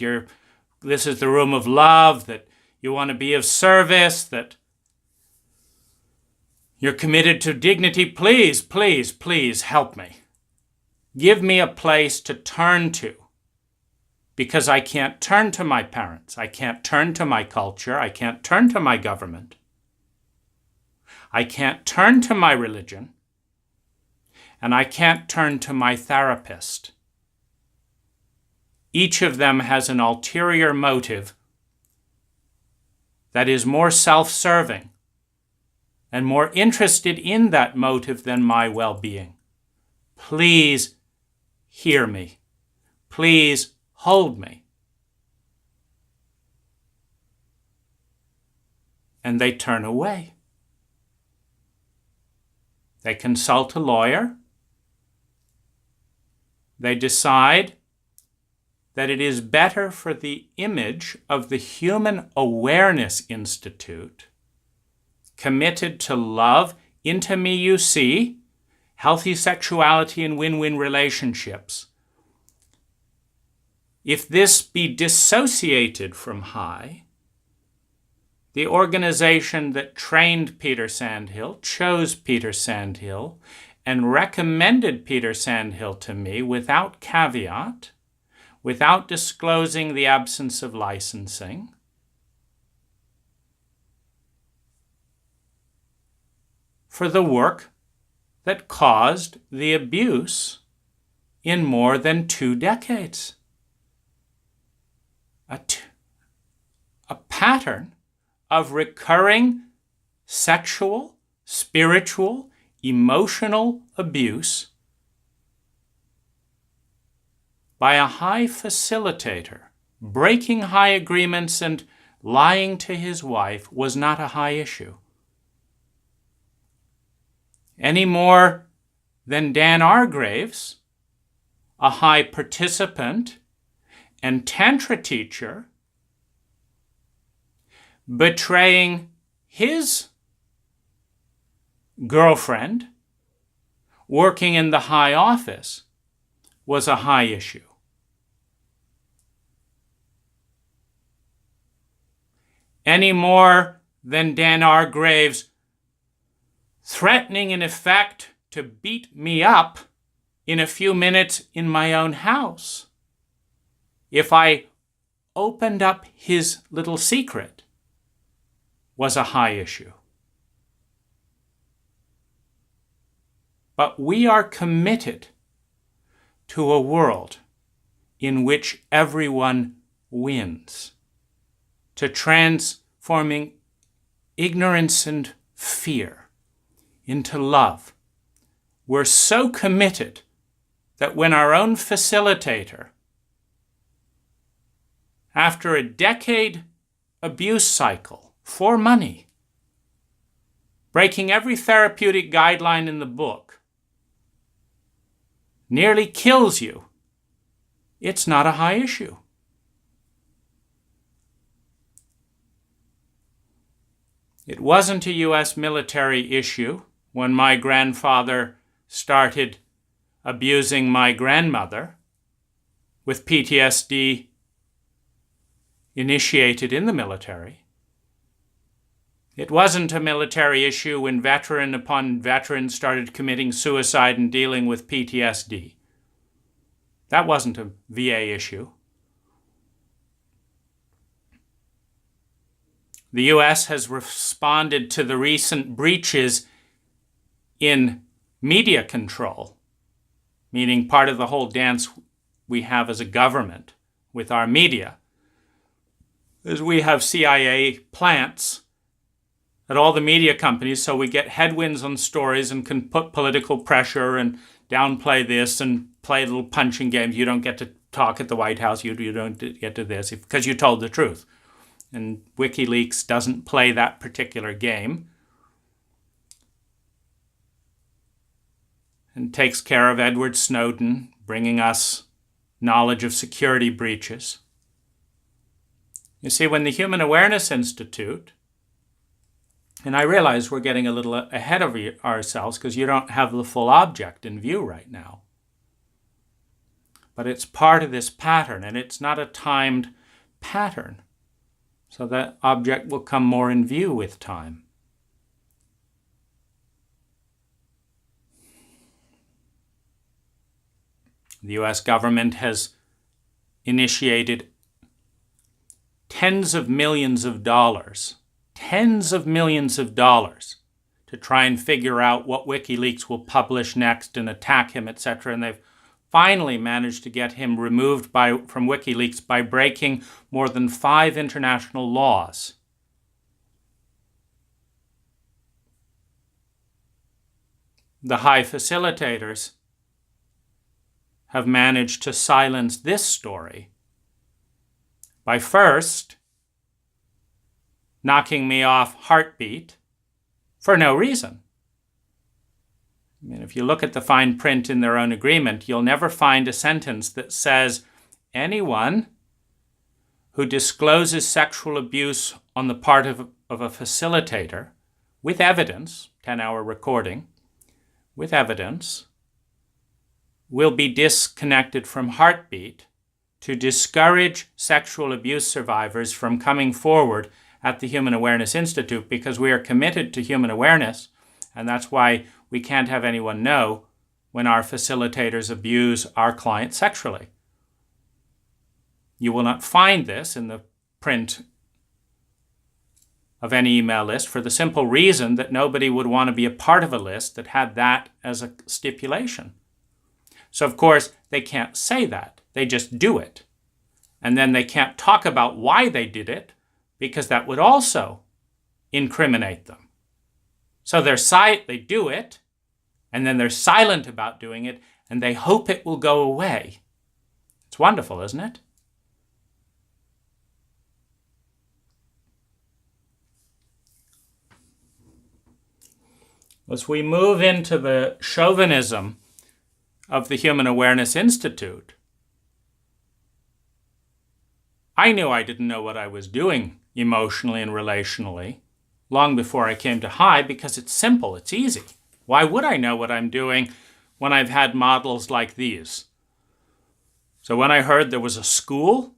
this is the room of love, that you want to be of service, that you're committed to dignity. Please, please, please help me. Give me a place to turn to, because I can't turn to my parents. I can't turn to my culture. I can't turn to my government. I can't turn to my religion. And I can't turn to my therapist. Each of them has an ulterior motive that is more self-serving and more interested in that motive than my well-being. Please hear me. Please hold me. And they turn away. They consult a lawyer. They decide that it is better for the image of the Human Awareness Institute, committed to love, into me you see, healthy sexuality and win-win relationships. If this be dissociated from High, the organization that trained Peter Sandhill, chose Peter Sandhill, and recommended Peter Sandhill to me without caveat, without disclosing the absence of licensing, for the work that caused the abuse in more than 2 decades. A pattern of recurring sexual, spiritual, emotional abuse by a High facilitator. Breaking High agreements and lying to his wife was not a High issue. Any more than Dan Argraves, a High participant and Tantra teacher, betraying his girlfriend working in the High office was a High issue. Any more than Dan Argraves threatening in effect to beat me up in a few minutes in my own house if I opened up his little secret was a High issue. But we are committed to a world in which everyone wins, to transforming ignorance and fear into love. We're so committed that when our own facilitator, after a decade abuse cycle for money, breaking every therapeutic guideline in the book, nearly kills you, it's not a high issue. It wasn't a U.S. military issue when my grandfather started abusing my grandmother with PTSD initiated in the military. It wasn't a military issue when veteran upon veteran started committing suicide and dealing with PTSD. That wasn't a VA issue. The U.S. has responded to the recent breaches in media control, meaning part of the whole dance we have as a government with our media, is we have CIA plants at all the media companies, so we get headwinds on stories and can put political pressure and downplay this and play little punching games. You don't get to talk at the White House, you don't get to this, because you told the truth. And WikiLeaks doesn't play that particular game and takes care of Edward Snowden, bringing us knowledge of security breaches. You see, when the Human Awareness Institute, and I realize we're getting a little ahead of ourselves because you don't have the full object in view right now, but it's part of this pattern, and it's not a timed pattern. So that object will come more in view with time. The U.S. government has initiated tens of millions of dollars to try and figure out what WikiLeaks will publish next and attack him, etc. And they've finally managed to get him removed from WikiLeaks by breaking more than 5 international laws. The high facilitators have managed to silence this story by first knocking me off Heartbeat for no reason. I mean, if you look at the fine print in their own agreement, you'll never find a sentence that says anyone who discloses sexual abuse on the part of a facilitator with evidence, 10-hour recording, with evidence, will be disconnected from Heartbeat to discourage sexual abuse survivors from coming forward at the Human Awareness Institute, because we are committed to human awareness, and that's why we can't have anyone know when our facilitators abuse our clients sexually. You will not find this in the print of any email list for the simple reason that nobody would want to be a part of a list that had that as a stipulation. So, of course, they can't say that. They just do it. And then they can't talk about why they did it, because that would also incriminate them. So they do it, and then they're silent about doing it, and they hope it will go away. It's wonderful, isn't it? As we move into the chauvinism of the Human Awareness Institute, I knew I didn't know what I was doing emotionally and relationally long before I came to High, because it's simple, it's easy. Why would I know what I'm doing when I've had models like these? So when I heard there was a school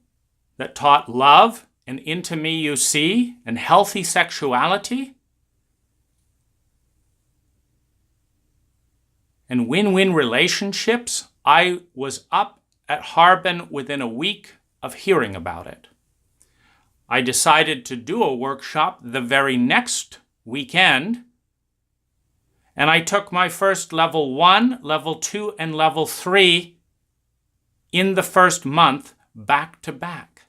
that taught love and into me you see and healthy sexuality and win-win relationships, I was up at Harbin within a week of hearing about it. I decided to do a workshop the very next weekend, and I took my first level 1, level 2, and level 3 in the first month back to back.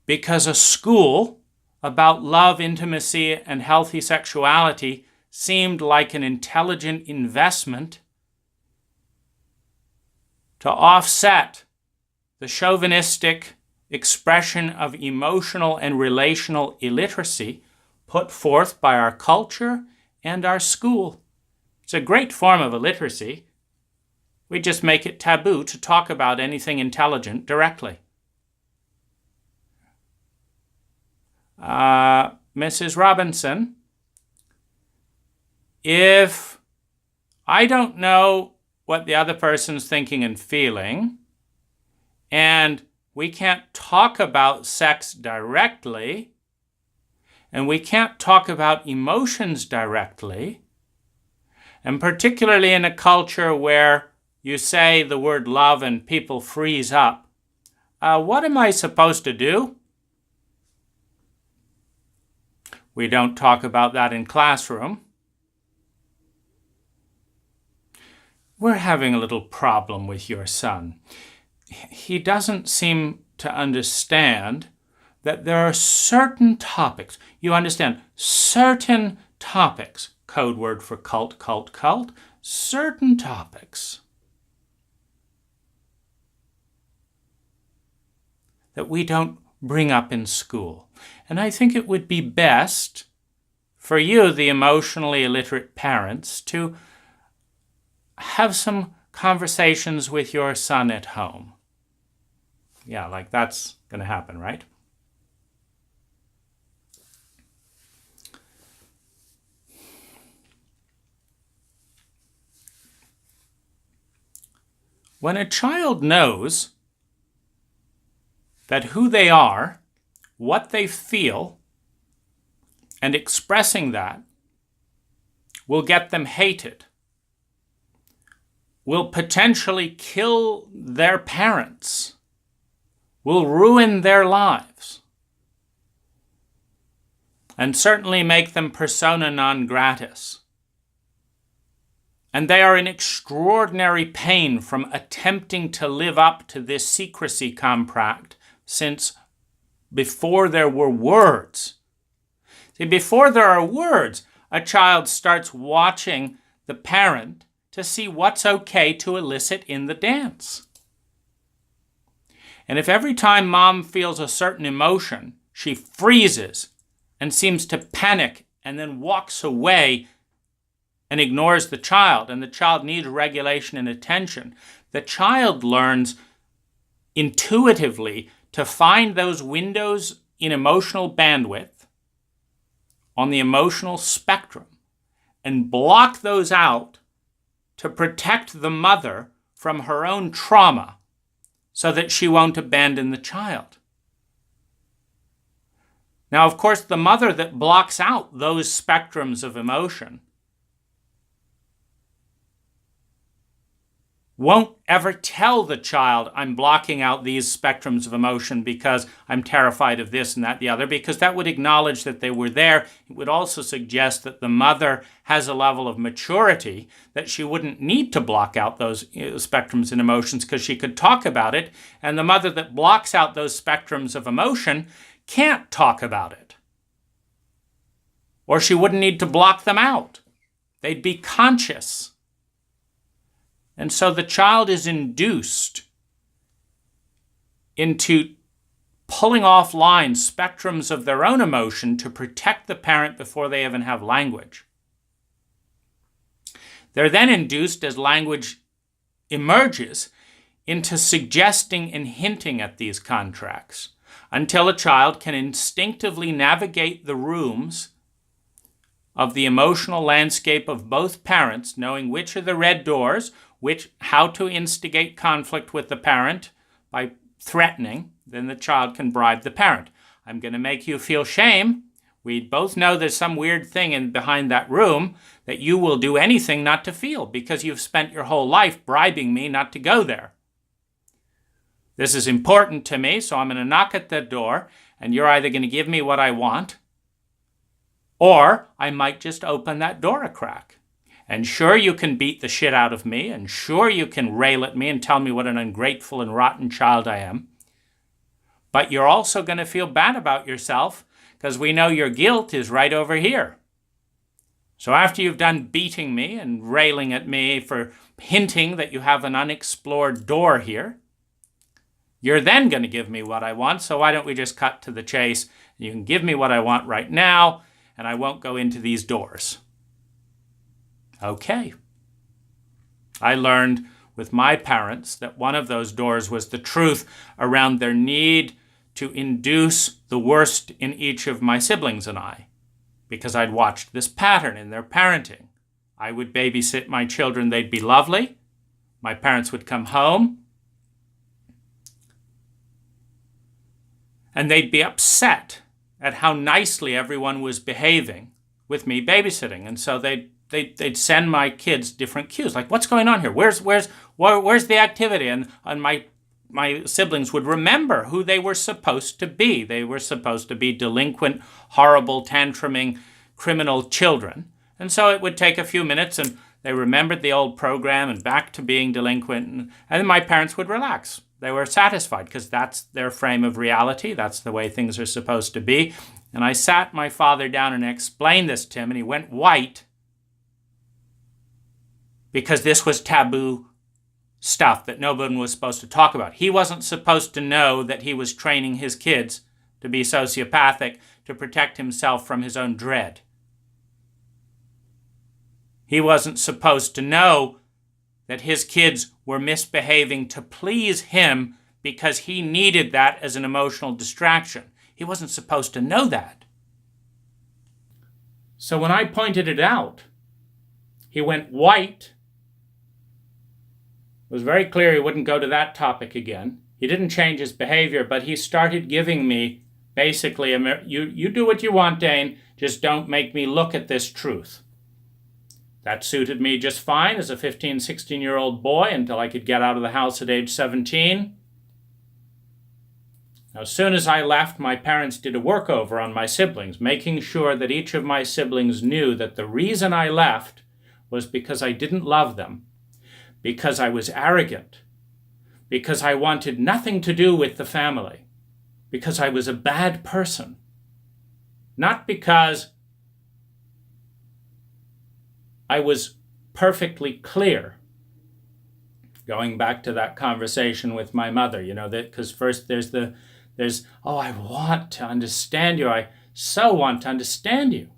Because a school about love, intimacy, and healthy sexuality seemed like an intelligent investment to offset the chauvinistic expression of emotional and relational illiteracy put forth by our culture and our school. It's a great form of illiteracy. We just make it taboo to talk about anything intelligent directly. Mrs. Robinson, if I don't know what the other person's thinking and feeling, and we can't talk about sex directly, and we can't talk about emotions directly, and particularly in a culture where you say the word love and people freeze up, what am I supposed to do? We don't talk about that in classroom. We're having a little problem with your son. He doesn't seem to understand that there are certain topics, you understand, certain topics, code word for cult, certain topics that we don't bring up in school. And I think it would be best for you, the emotionally illiterate parents, to have some conversations with your son at home. Yeah, like that's going to happen, right? When a child knows that who they are, what they feel, and expressing that will get them hated, will potentially kill their parents, will ruin their lives, and certainly make them persona non gratis. And they are in extraordinary pain from attempting to live up to this secrecy compact since before there were words. See, before there are words, a child starts watching the parent to see what's okay to elicit in the dance. And if every time mom feels a certain emotion, she freezes and seems to panic and then walks away and ignores the child, and the child needs regulation and attention, the child learns intuitively to find those windows in emotional bandwidth on the emotional spectrum and block those out to protect the mother from her own trauma so that she won't abandon the child. Now, of course, the mother that blocks out those spectrums of emotion won't ever tell the child, I'm blocking out these spectrums of emotion because I'm terrified of this and that, the other, because that would acknowledge that they were there. It would also suggest that the mother has a level of maturity that she wouldn't need to block out those spectrums and emotions because she could talk about it. And the mother that blocks out those spectrums of emotion can't talk about it. Or she wouldn't need to block them out. They'd be conscious. And so the child is induced into pulling offline spectrums of their own emotion to protect the parent before they even have language. They're then induced, as language emerges, into suggesting and hinting at these contracts until a child can instinctively navigate the rooms of the emotional landscape of both parents, knowing which are the red doors, how to instigate conflict with the parent by threatening. Then the child can bribe the parent. I'm going to make you feel shame. We both know there's some weird thing behind that room that you will do anything not to feel because you've spent your whole life bribing me not to go there. This is important to me, so I'm going to knock at the door, and you're either going to give me what I want, or I might just open that door a crack. And sure, you can beat the shit out of me, and sure, you can rail at me and tell me what an ungrateful and rotten child I am. But you're also going to feel bad about yourself because we know your guilt is right over here. So after you've done beating me and railing at me for hinting that you have an unexplored door here, you're then going to give me what I want. So why don't we just cut to the chase? You can give me what I want right now, and I won't go into these doors. Okay. I learned with my parents that one of those doors was the truth around their need to induce the worst in each of my siblings and I, because I'd watched this pattern in their parenting. I would babysit my children, they'd be lovely. My parents would come home, and they'd be upset at how nicely everyone was behaving with me babysitting. And so they'd send my kids different cues, like, what's going on here? Where's the activity? And my siblings would remember who they were supposed to be. They were supposed to be delinquent, horrible, tantruming, criminal children. And so it would take a few minutes, and they remembered the old program and back to being delinquent. And then my parents would relax. They were satisfied because that's their frame of reality. That's the way things are supposed to be. And I sat my father down and explained this to him, and he went white because this was taboo stuff that nobody was supposed to talk about. He wasn't supposed to know that he was training his kids to be sociopathic to protect himself from his own dread. He wasn't supposed to know that his kids were misbehaving to please him because he needed that as an emotional distraction. He wasn't supposed to know that. So when I pointed it out, he went white. It was very clear he wouldn't go to that topic again. He didn't change his behavior, but he started giving me basically, you do what you want, Dane, just don't make me look at this truth. That suited me just fine as a 15, 16-year-old boy until I could get out of the house at age 17. Now, as soon as I left, my parents did a workover on my siblings, making sure that each of my siblings knew that the reason I left was because I didn't love them, because I was arrogant, because I wanted nothing to do with the family, because I was a bad person, not because I was perfectly clear. Going back to that conversation with my mother, that because first there's, I want to understand you. I so want to understand you.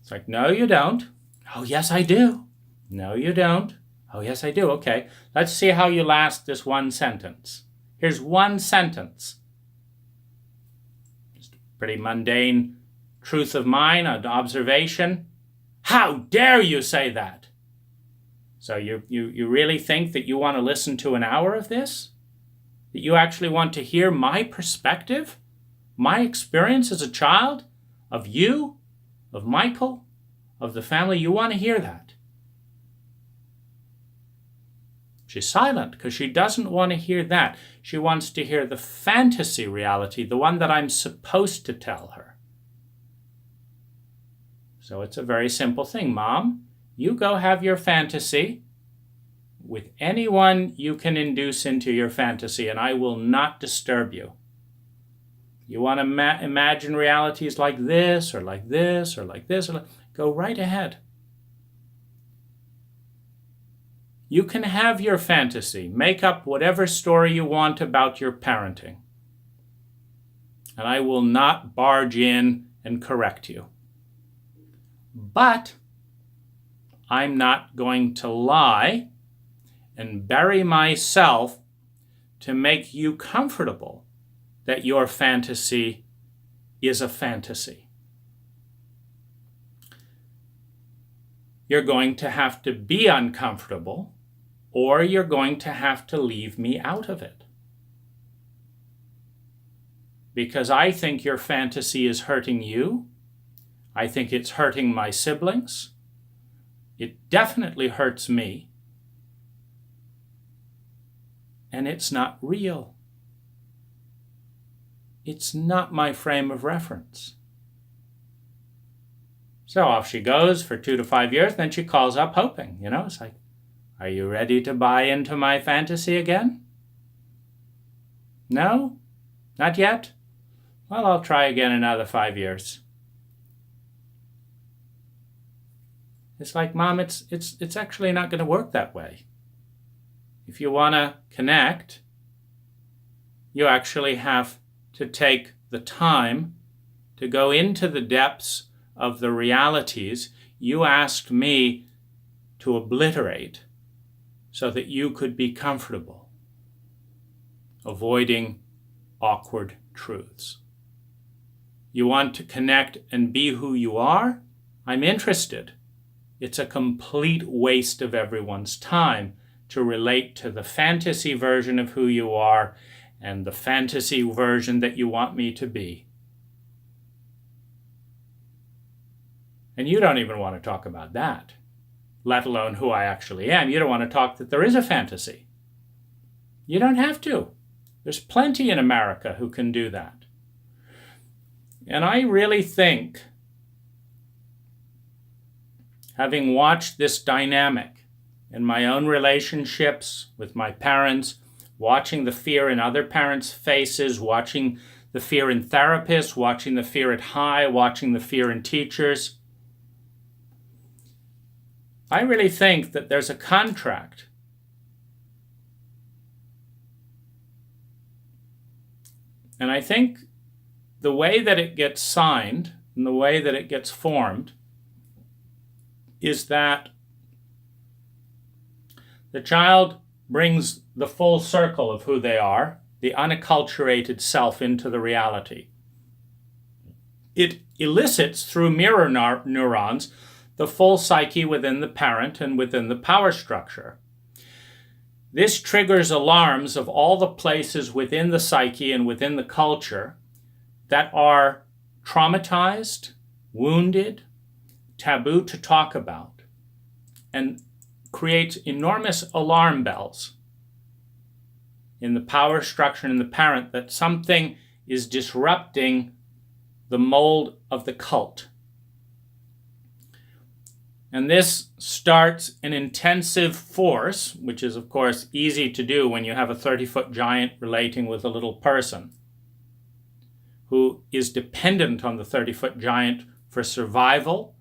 It's like, no, you don't. Oh, yes, I do. No, you don't. Oh, yes, I do. Okay, let's see how you last this one sentence. Here's one sentence. Just a pretty mundane truth of mine, an observation. How dare you say that? So you really think that you want to listen to an hour of this? That you actually want to hear my perspective? My experience as a child? Of you? Of Michael? Of the family? You want to hear that? She's silent because she doesn't want to hear that. She wants to hear the fantasy reality, the one that I'm supposed to tell her. So it's a very simple thing. Mom, you go have your fantasy with anyone you can induce into your fantasy, and I will not disturb you. You want to imagine realities like this, or like this, or like this, go right ahead. You can have your fantasy. Make up whatever story you want about your parenting. And I will not barge in and correct you. But I'm not going to lie and bury myself to make you comfortable that your fantasy is a fantasy. You're going to have to be uncomfortable, or you're going to have to leave me out of it. Because I think your fantasy is hurting you. I think it's hurting my siblings. It definitely hurts me. And it's not real. It's not my frame of reference. So off she goes for 2 to 5 years, then she calls up hoping, it's like, are you ready to buy into my fantasy again? No? Not yet? Well, I'll try again another 5 years. It's like, Mom, it's actually not going to work that way. If you want to connect, you actually have to take the time to go into the depths of the realities you asked me to obliterate so that you could be comfortable, avoiding awkward truths. You want to connect and be who you are? I'm interested. It's a complete waste of everyone's time to relate to the fantasy version of who you are and the fantasy version that you want me to be. And you don't even want to talk about that, let alone who I actually am. You don't want to talk that there is a fantasy. You don't have to. There's plenty in America who can do that. And I really think, having watched this dynamic in my own relationships with my parents, watching the fear in other parents' faces, watching the fear in therapists, watching the fear at high, watching the fear in teachers, I really think that there's a contract and I think the way that it gets signed and the way that it gets formed is that the child brings the full circle of who they are, the unacculturated self, into the reality. It elicits through mirror neurons the full psyche within the parent and within the power structure. This triggers alarms of all the places within the psyche and within the culture that are traumatized, wounded, taboo to talk about, and creates enormous alarm bells in the power structure and in the parent that something is disrupting the mold of the cult. And this starts an intensive force, which is, of course, easy to do when you have a 30-foot giant relating with a little person who is dependent on the 30-foot giant for survival,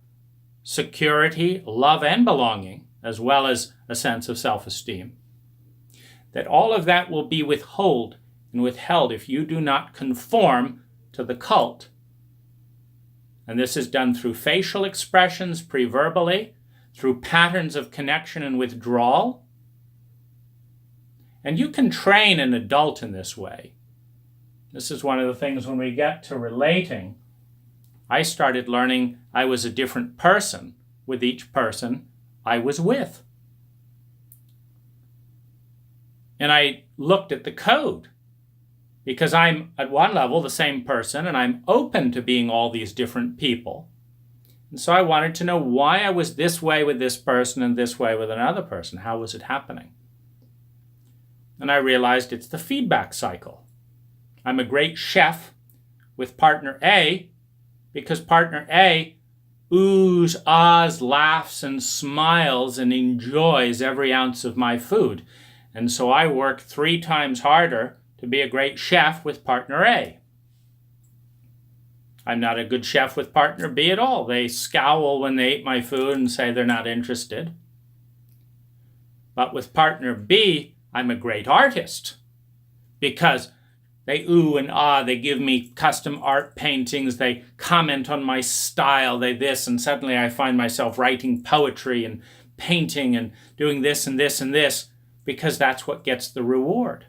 security, love, and belonging, as well as a sense of self-esteem. That all of that will be withheld if you do not conform to the cult. And this is done through facial expressions, pre-verbally, through patterns of connection and withdrawal. And you can train an adult in this way. This is one of the things when we get to relating, I started learning I was a different person with each person I was with. And I looked at the code because I'm at one level the same person and I'm open to being all these different people. And so I wanted to know why I was this way with this person and this way with another person. How was it happening? And I realized it's the feedback cycle. I'm a great chef with partner A because partner A oohs, ahs, laughs, and smiles and enjoys every ounce of my food. And so I work 3 times harder to be a great chef with partner A. I'm not a good chef with partner B at all. They scowl when they eat my food and say they're not interested. But with partner B, I'm a great artist because they ooh and ah, they give me custom art paintings, they comment on my style, they this, and suddenly I find myself writing poetry and painting and doing this and this and this because that's what gets the reward.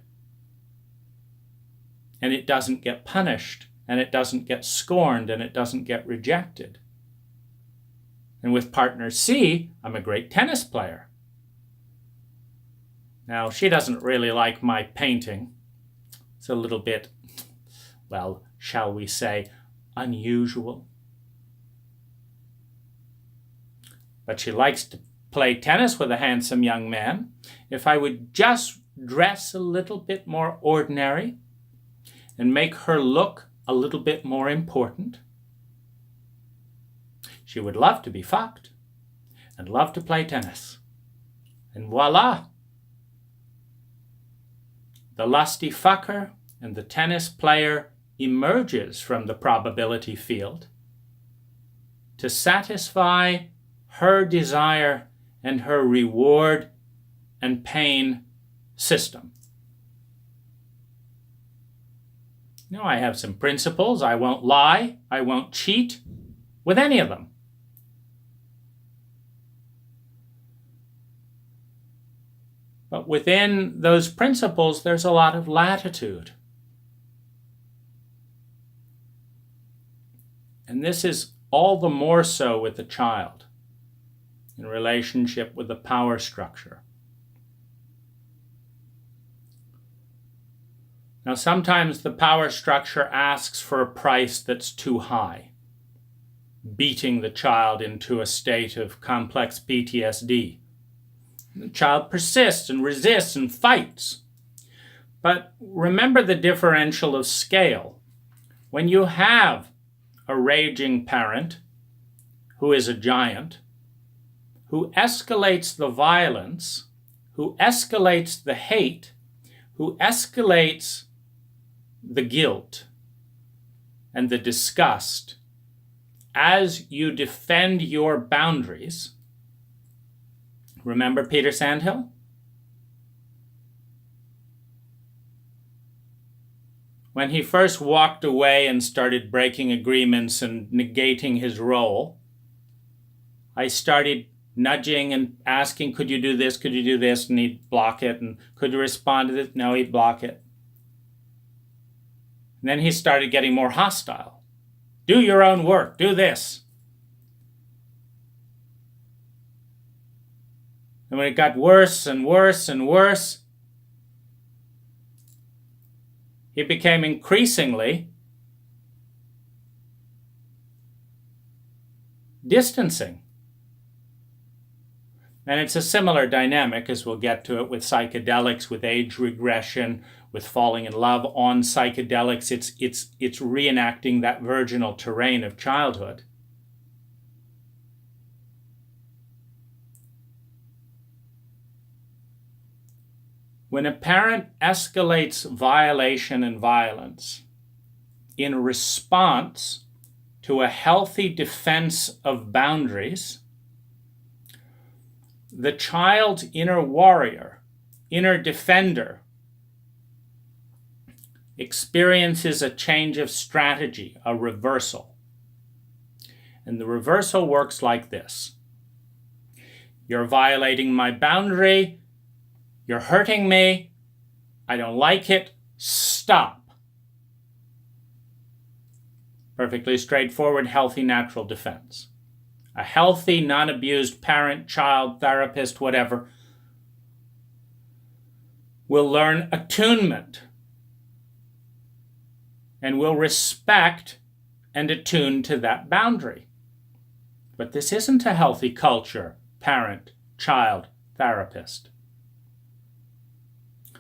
And it doesn't get punished, and it doesn't get scorned, and it doesn't get rejected. And with partner C, I'm a great tennis player. Now, she doesn't really like my painting. It's a little bit, well, shall we say, unusual. But she likes to play tennis with a handsome young man. If I would just dress a little bit more ordinary and make her look a little bit more important, She would love to be fucked and love to play tennis. And voila! The lusty fucker and the tennis player emerges from the probability field to satisfy her desire and her reward and pain system. No, I have some principles. I won't lie. I won't cheat with any of them. But within those principles, there's a lot of latitude. And this is all the more so with the child in relationship with the power structure. Now, sometimes the power structure asks for a price that's too high, beating the child into a state of complex PTSD. The child persists and resists and fights. But remember the differential of scale. When you have a raging parent who is a giant, who escalates the violence, who escalates the hate, who escalates the guilt and the disgust as you defend your boundaries. Remember Peter Sandhill? When he first walked away and started breaking agreements and negating his role, I started nudging and asking, could you do this, could you do this? And he'd block it. And could you respond to this? No, he'd block it. And then he started getting more hostile. Do your own work, do this. And when it got worse and worse and worse, he became increasingly distancing. And it's a similar dynamic, as we'll get to it, with psychedelics, with age regression, with falling in love on psychedelics. It's reenacting that virginal terrain of childhood. When a parent escalates violation and violence in response to a healthy defense of boundaries, the child's inner warrior, inner defender, experiences a change of strategy, a reversal. And the reversal works like this. You're violating my boundary. You're hurting me. I don't like it. Stop. Perfectly straightforward, healthy, natural defense. A healthy, non-abused parent, child, therapist, whatever, will learn attunement and will respect and attune to that boundary. But this isn't a healthy culture, parent, child, therapist.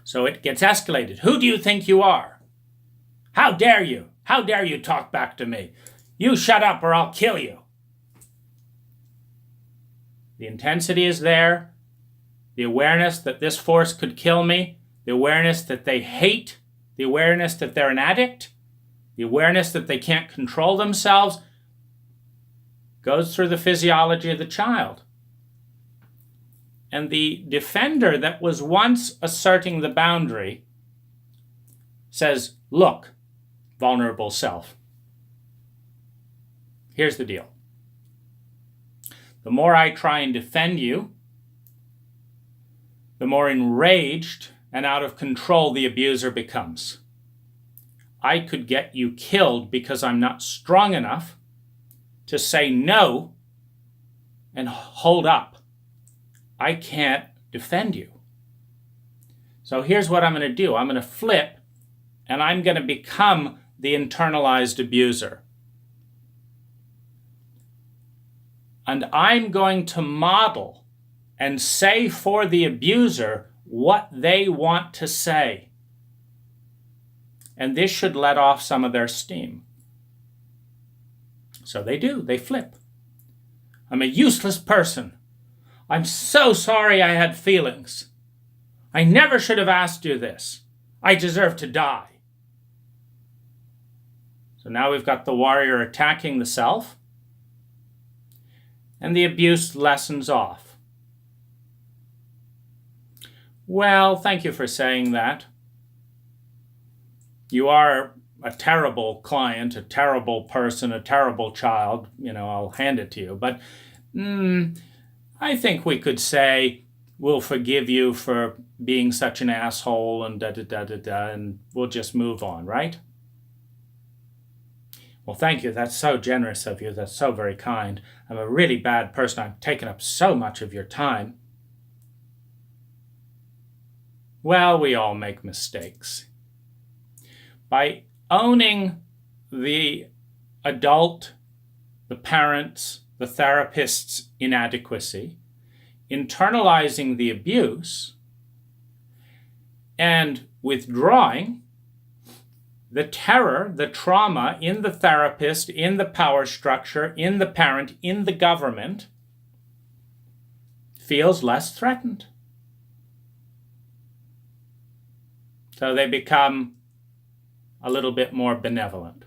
So it gets escalated. Who do you think you are? How dare you? How dare you talk back to me? You shut up or I'll kill you. The intensity is there. The awareness that this force could kill me. The awareness that they hate. The awareness that they're an addict. The awareness that they can't control themselves goes through the physiology of the child. And the defender that was once asserting the boundary says, look, vulnerable self, here's the deal. The more I try and defend you, the more enraged and out of control the abuser becomes. I could get you killed because I'm not strong enough to say no and hold up. I can't defend you. So here's what I'm going to do. I'm going to flip, and I'm going to become the internalized abuser. And I'm going to model and say for the abuser what they want to say. And this should let off some of their steam. So they do. They flip. I'm a useless person. I'm so sorry I had feelings. I never should have asked you this. I deserve to die. So now we've got the warrior attacking the self, and the abuse lessens off. Well, thank you for saying that. You are a terrible client, a terrible person, a terrible child. I'll hand it to you. But I think we could say, we'll forgive you for being such an asshole and da-da-da-da-da, and we'll just move on, right? Well, thank you. That's so generous of you. That's so very kind. I'm a really bad person. I've taken up so much of your time. Well, we all make mistakes. By owning the adult, the parents, the therapist's inadequacy, internalizing the abuse, and withdrawing the terror, the trauma in the therapist, in the power structure, in the parent, in the government, feels less threatened. So they become a little bit more benevolent.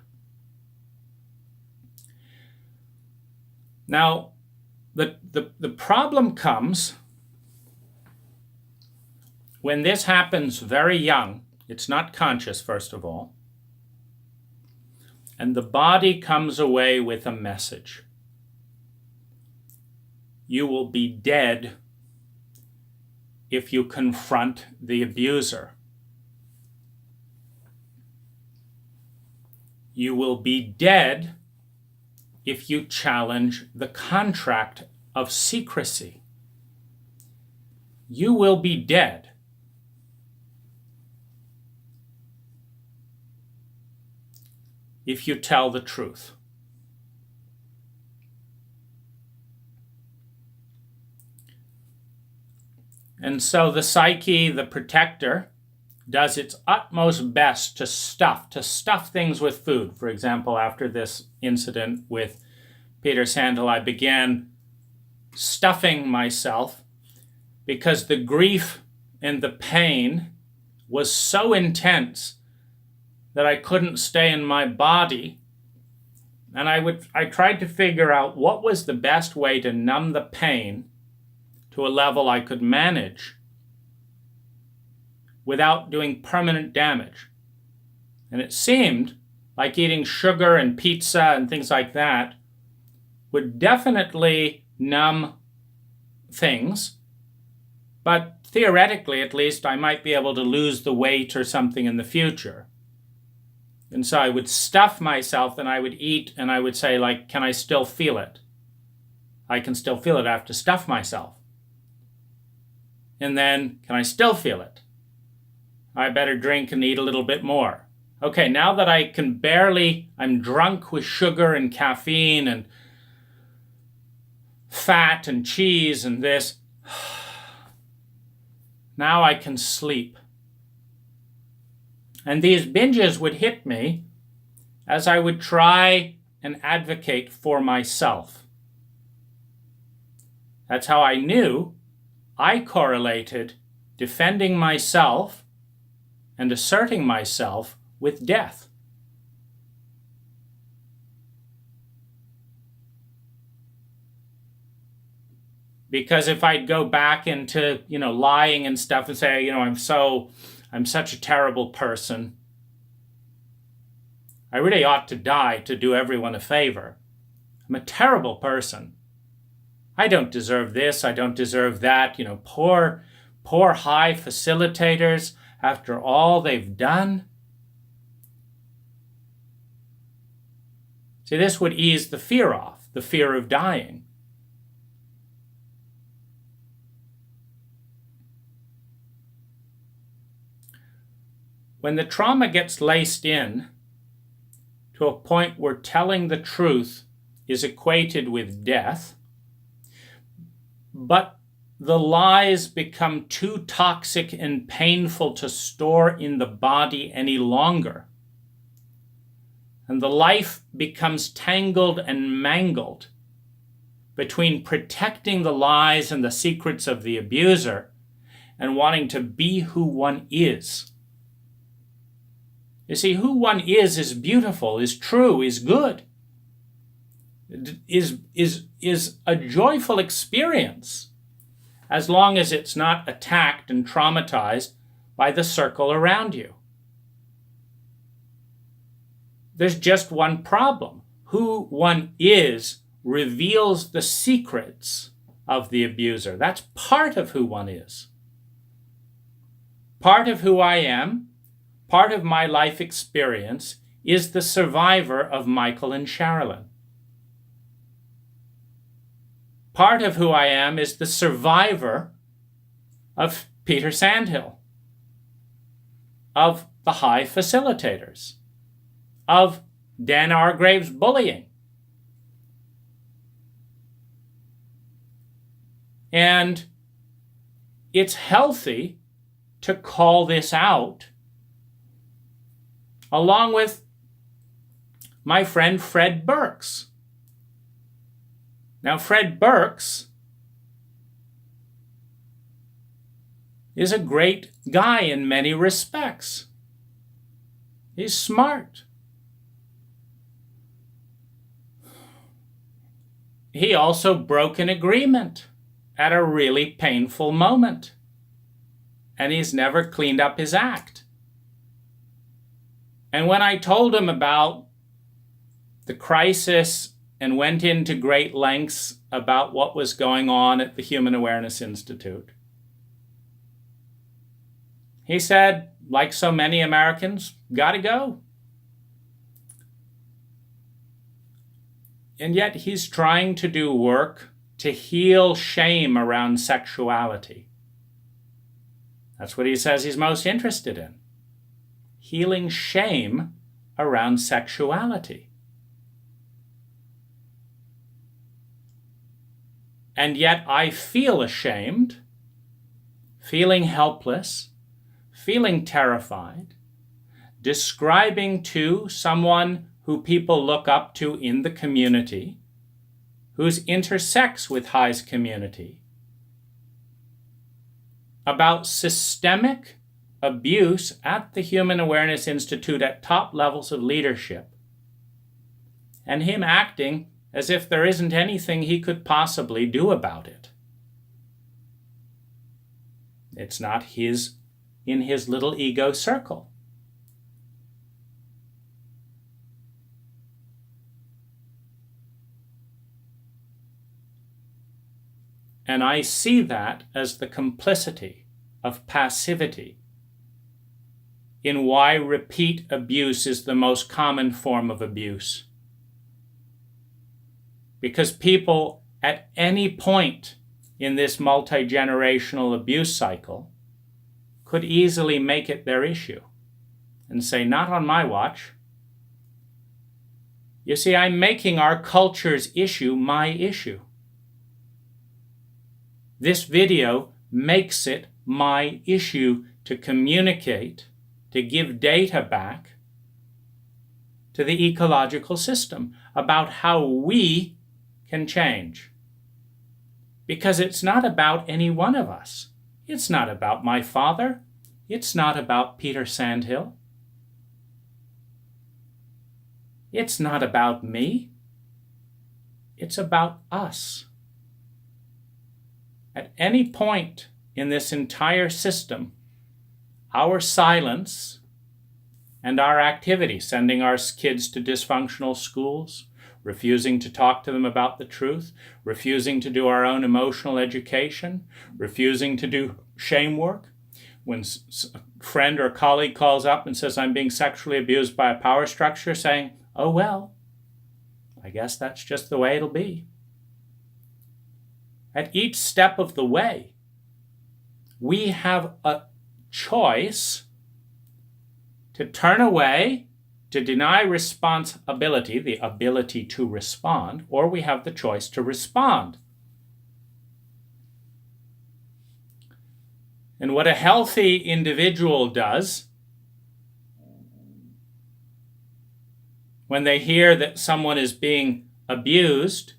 Now, the problem comes when this happens very young. It's not conscious, first of all. And the body comes away with a message. You will be dead if you confront the abuser. You will be dead if you challenge the contract of secrecy. You will be dead if you tell the truth. And so the psyche, the protector, does its utmost best to stuff things with food. For example, after this incident with Peter Sandel, I began stuffing myself because the grief and the pain was so intense that I couldn't stay in my body. And I tried to figure out what was the best way to numb the pain to a level I could manage without doing permanent damage. And it seemed like eating sugar and pizza and things like that would definitely numb things, but theoretically, at least, I might be able to lose the weight or something in the future. And so I would stuff myself and I would eat and I would say, like, can I still feel it? I can still feel it. I have to stuff myself. And then, can I still feel it? I better drink and eat a little bit more. Okay, now that I can barely, I'm drunk with sugar and caffeine and fat and cheese and this, now I can sleep. And these binges would hit me as I would try and advocate for myself. That's how I knew I correlated defending myself and asserting myself with death. Because if I'd go back into, lying and stuff and say, I'm such a terrible person, I really ought to die to do everyone a favor. I'm a terrible person. I don't deserve this, I don't deserve that. Poor high facilitators, after all they've done. See, this would ease the fear off, the fear of dying. When the trauma gets laced in to a point where telling the truth is equated with death, but the lies become too toxic and painful to store in the body any longer, and the life becomes tangled and mangled between protecting the lies and the secrets of the abuser and wanting to be who one is. You see, who one is beautiful, is true, is good, is a joyful experience, as long as it's not attacked and traumatized by the circle around you. There's just one problem. Who one is reveals the secrets of the abuser. That's part of who one is. Part of who I am, part of my life experience, is the survivor of Michael and Sherilyn. Part of who I am is the survivor of Peter Sandhill, of the high facilitators, of Dan Argrave's bullying. And it's healthy to call this out, along with my friend Fred Burks. Now, Fred Burks is a great guy in many respects. He's smart. He also broke an agreement at a really painful moment, and he's never cleaned up his act. And when I told him about the crisis and went into great lengths about what was going on at the Human Awareness Institute, he said, like so many Americans, gotta go. And yet he's trying to do work to heal shame around sexuality. That's what he says he's most interested in. Healing shame around sexuality. And yet I feel ashamed, feeling helpless, feeling terrified, describing to someone who people look up to in the community, who's intersects with High's community, about systemic abuse at the Human Awareness Institute at top levels of leadership, and him acting as if there isn't anything he could possibly do about it. It's not in his little ego circle. And I see that as the complicity of passivity in why repeat abuse is the most common form of abuse. Because people at any point in this multi-generational abuse cycle could easily make it their issue and say, not on my watch. You see, I'm making our culture's issue my issue. This video makes it my issue to communicate, to give data back to the ecological system about how we can change. Because it's not about any one of us. It's not about my father. It's not about Peter Sandhill. It's not about me. It's about us. At any point in this entire system, our silence and our activity, sending our kids to dysfunctional schools, refusing to talk to them about the truth, refusing to do our own emotional education, refusing to do shame work. When a friend or a colleague calls up and says, I'm being sexually abused by a power structure, saying, oh well, I guess that's just the way it'll be. At each step of the way, we have a choice to turn away, to deny responsibility, the ability to respond, or we have the choice to respond. And what a healthy individual does when they hear that someone is being abused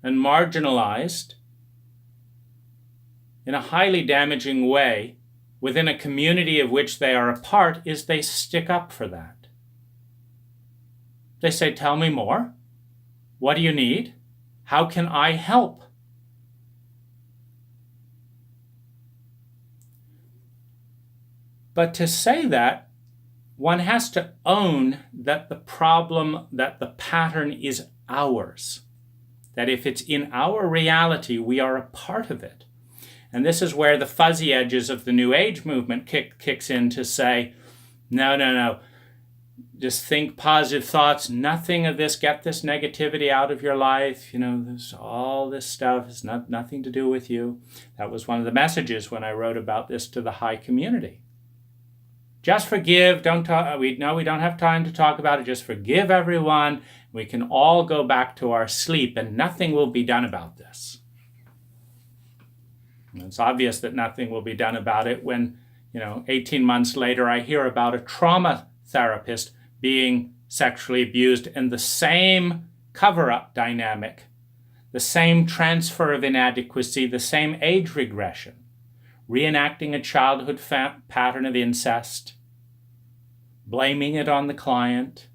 and marginalized in a highly damaging way within a community of which they are a part is they stick up for that. They say, tell me more. What do you need? How can I help? But to say that, one has to own that the problem, that the pattern is ours. That if it's in our reality, we are a part of it. And this is where the fuzzy edges of the New Age movement kicks in to say, no. Just think positive thoughts. Nothing of this. Get this negativity out of your life. There's all this stuff. It's nothing to do with you. That was one of the messages when I wrote about this to the high community. Just forgive. Don't talk. We don't have time to talk about it. Just forgive everyone. We can all go back to our sleep, and nothing will be done about this. And it's obvious that nothing will be done about it when, 18 months later, I hear about a trauma therapist being sexually abused, and the same cover-up dynamic, the same transfer of inadequacy, the same age regression, reenacting a childhood pattern of incest, blaming it on the client,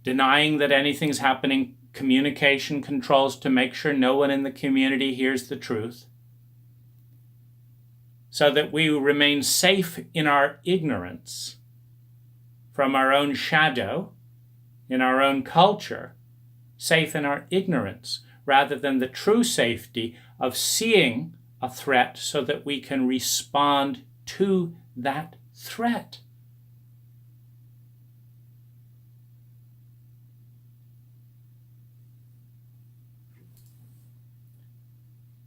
denying that anything's happening, communication controls to make sure no one in the community hears the truth, so that we remain safe in our ignorance from our own shadow, in our own culture, safe in our ignorance, rather than the true safety of seeing a threat so that we can respond to that threat.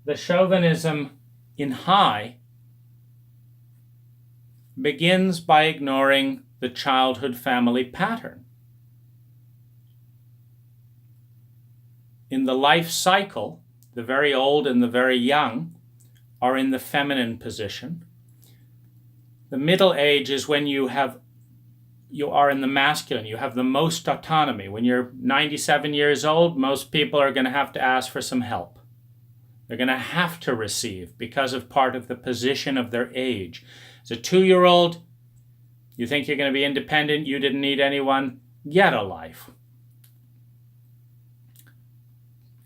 The chauvinism in high begins by ignoring the childhood family pattern. In the life cycle, the very old and the very young are in the feminine position. The middle age is when you are in the masculine. You have the most autonomy. When you're 97 years old, most people are going to have to ask for some help. They're going to have to receive because of part of the position of their age. As a 2-year-old, you think you're going to be independent, you didn't need anyone, get a life.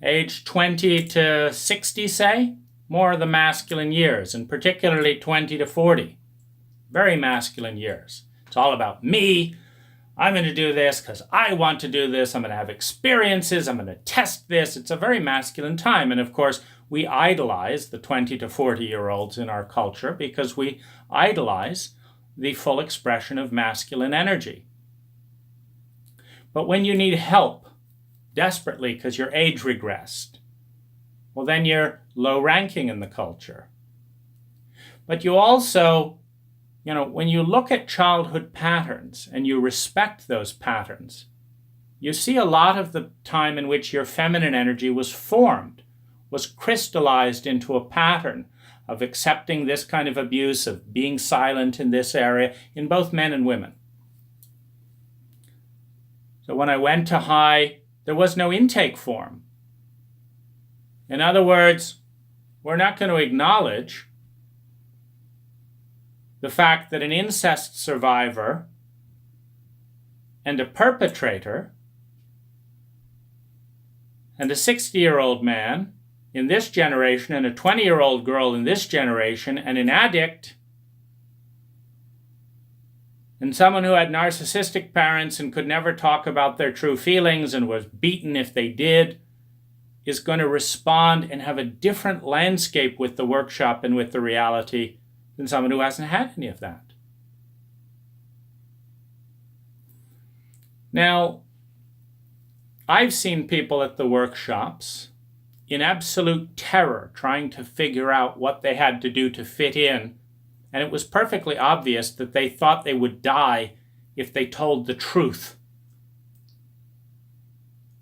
Age 20 to 60, say, more of the masculine years, and particularly 20 to 40. Very masculine years. It's all about me. I'm going to do this because I want to do this. I'm going to have experiences. I'm going to test this. It's a very masculine time. And of course, we idolize the 20 to 40-year-olds in our culture because we idolize the full expression of masculine energy. But when you need help desperately because your age regressed, well, then you're low ranking in the culture. But you also, when you look at childhood patterns and you respect those patterns, you see a lot of the time in which your feminine energy was formed, was crystallized into a pattern of accepting this kind of abuse, of being silent in this area, in both men and women. So when I went to high, there was no intake form. In other words, we're not going to acknowledge the fact that an incest survivor and a perpetrator and a 60-year-old man in this generation and a 20-year-old girl in this generation and an addict and someone who had narcissistic parents and could never talk about their true feelings and was beaten if they did is going to respond and have a different landscape with the workshop and with the reality than someone who hasn't had any of that. Now, I've seen people at the workshops in absolute terror trying to figure out what they had to do to fit in, and it was perfectly obvious that they thought they would die if they told the truth.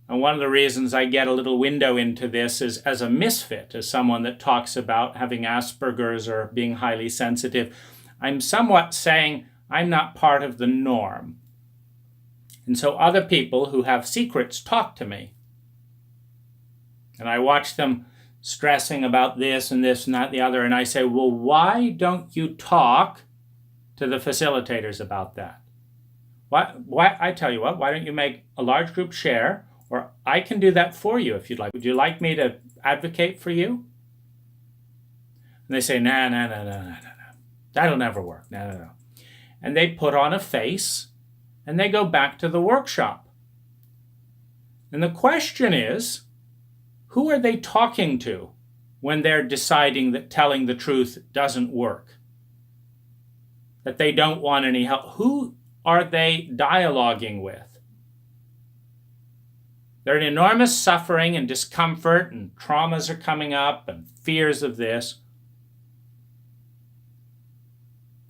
And one of the reasons I get a little window into this is as a misfit, as someone that talks about having Asperger's or being highly sensitive, I'm somewhat saying I'm not part of the norm. And so other people who have secrets talk to me. And I watch them stressing about this and this and that and the other, and I say, well, why don't you talk to the facilitators about that? Why? I tell you what, why don't you make a large group share, or I can do that for you if you'd like. Would you like me to advocate for you? And they say, no. That'll never work. No. And they put on a face, and they go back to the workshop. And the question is, who are they talking to when they're deciding that telling the truth doesn't work? That they don't want any help? Who are they dialoguing with? They're in enormous suffering and discomfort, and traumas are coming up, and fears of this.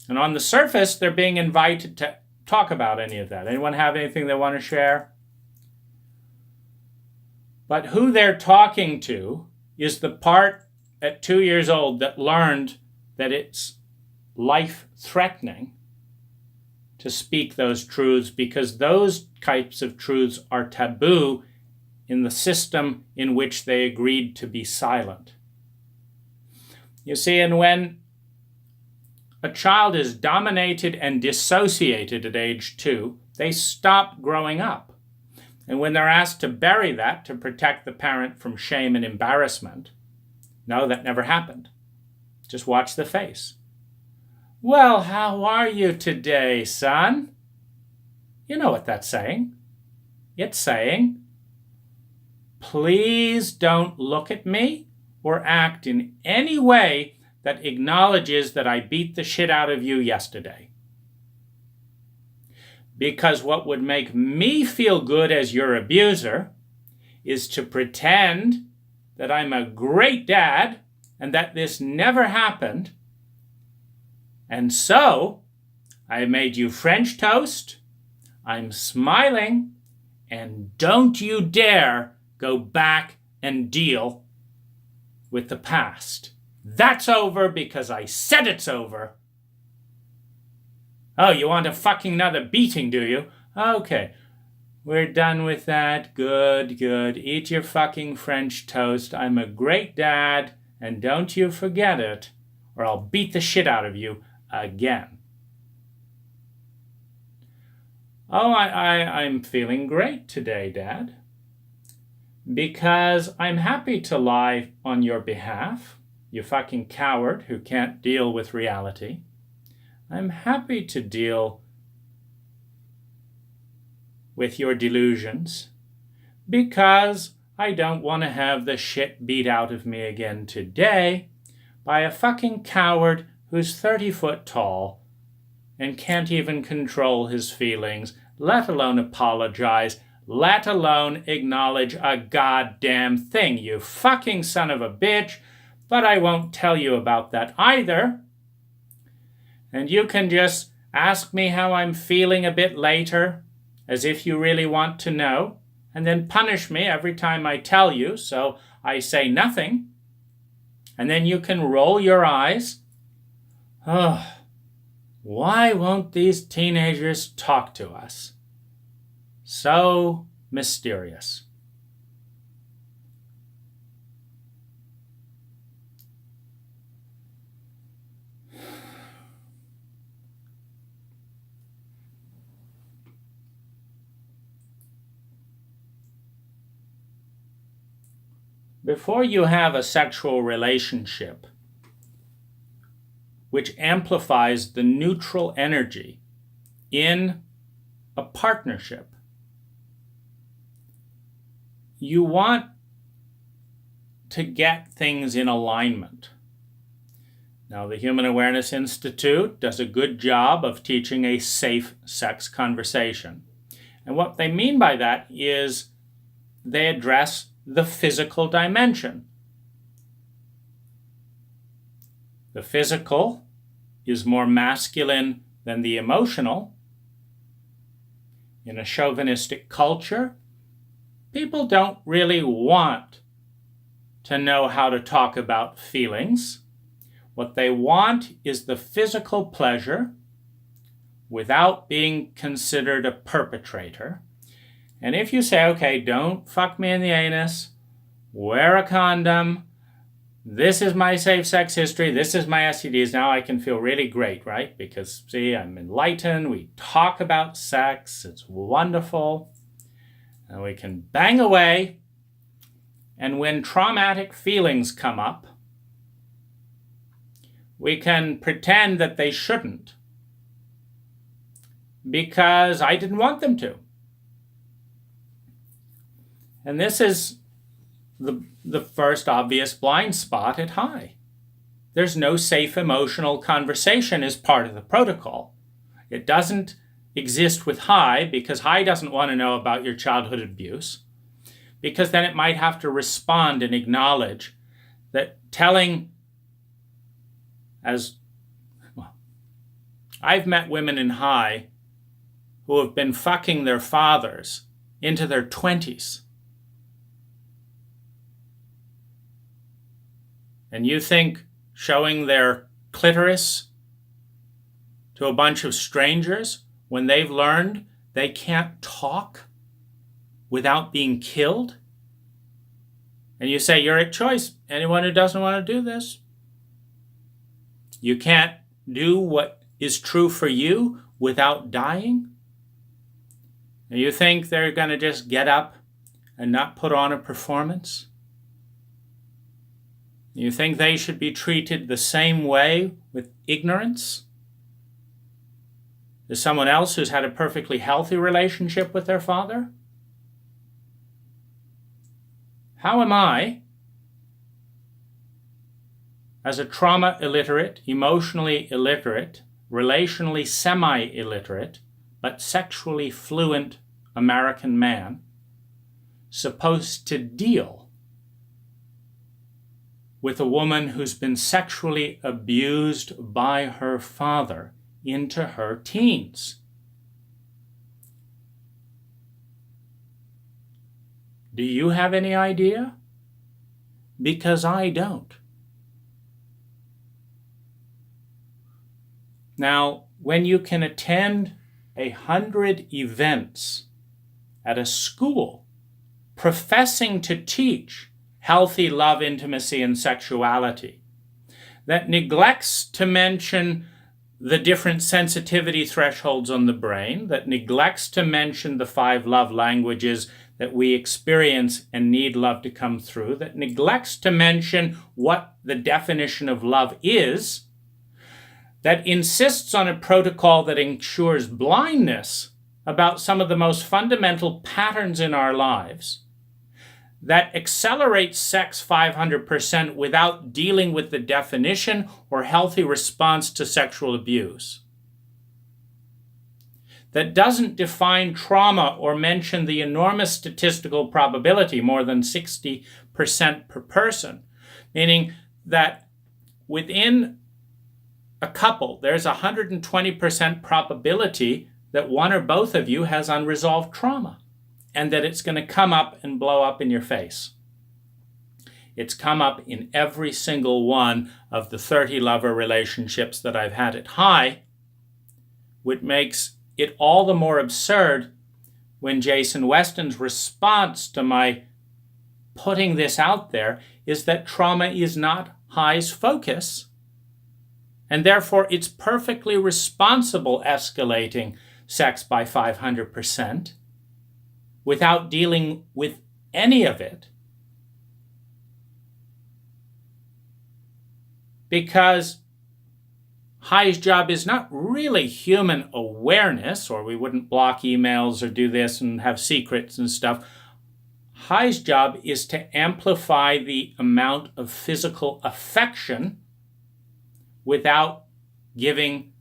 And on the surface, they're being invited to talk about any of that. Anyone have anything they want to share? But who they're talking to is the part at 2 years old that learned that it's life-threatening to speak those truths, because those types of truths are taboo in the system in which they agreed to be silent. You see, and when a child is dominated and dissociated at age 2, they stop growing up. And when they're asked to bury that to protect the parent from shame and embarrassment, no, that never happened. Just watch the face. Well, how are you today, son? You know what that's saying. It's saying, please don't look at me or act in any way that acknowledges that I beat the shit out of you yesterday. Because what would make me feel good as your abuser is to pretend that I'm a great dad and that this never happened. And so, I made you French toast, I'm smiling, and don't you dare go back and deal with the past. That's over because I said it's over. Oh, you want a fucking another beating, do you? Okay, we're done with that. Good. Eat your fucking French toast. I'm a great dad, and don't you forget it, or I'll beat the shit out of you again. Oh, I'm feeling great today, Dad, because I'm happy to lie on your behalf. You fucking coward who can't deal with reality. I'm happy to deal with your delusions because I don't want to have the shit beat out of me again today by a fucking coward who's 30 foot tall and can't even control his feelings, let alone apologize, let alone acknowledge a goddamn thing, you fucking son of a bitch. But I won't tell you about that either. And you can just ask me how I'm feeling a bit later, as if you really want to know, and then punish me every time I tell you, so I say nothing. And then you can roll your eyes. Oh, why won't these teenagers talk to us? So mysterious. Before you have a sexual relationship which amplifies the neutral energy in a partnership, you want to get things in alignment. Now, the Human Awareness Institute does a good job of teaching a safe sex conversation. And what they mean by that is they address the physical dimension. The physical is more masculine than the emotional. In a chauvinistic culture, people don't really want to know how to talk about feelings. What they want is the physical pleasure without being considered a perpetrator. And if you say, okay, don't fuck me in the anus, wear a condom, this is my safe sex history, this is my STDs, now I can feel really great, right? Because, see, I'm enlightened, we talk about sex, it's wonderful, and we can bang away, and when traumatic feelings come up, we can pretend that they shouldn't, because I didn't want them to. And this is the first obvious blind spot at high. There's no safe emotional conversation as part of the protocol. It doesn't exist with high because high doesn't want to know about your childhood abuse, because then it might have to respond and acknowledge that telling, I've met women in high who have been fucking their fathers into their 20s. And you think showing their clitoris to a bunch of strangers when they've learned they can't talk without being killed? And you say, you're at choice. Anyone who doesn't want to do this. You can't do what is true for you without dying? And you think they're going to just get up and not put on a performance? You think they should be treated the same way with ignorance as someone else who's had a perfectly healthy relationship with their father? How am I, as a trauma-illiterate, emotionally illiterate, relationally semi-illiterate, but sexually fluent American man, supposed to deal with a woman who's been sexually abused by her father into her teens? Do you have any idea? Because I don't. Now, when you can attend 100 events at a school professing to teach healthy love, intimacy, and sexuality, that neglects to mention the different sensitivity thresholds on the brain, that neglects to mention the 5 love languages that we experience and need love to come through, that neglects to mention what the definition of love is, that insists on a protocol that ensures blindness about some of the most fundamental patterns in our lives, that accelerates sex 500% without dealing with the definition or healthy response to sexual abuse, that doesn't define trauma or mention the enormous statistical probability, more than 60% per person, meaning that within a couple, there's a 120% probability that one or both of you has unresolved trauma, and that it's going to come up and blow up in your face. It's come up in every single one of the 30 lover relationships that I've had at high, which makes it all the more absurd when Jason Weston's response to my putting this out there is that trauma is not high's focus, and therefore it's perfectly responsible escalating sex by 500%. Without dealing with any of it, because high's job is not really human awareness, or we wouldn't block emails or do this and have secrets and stuff. High's job is to amplify the amount of physical affection without giving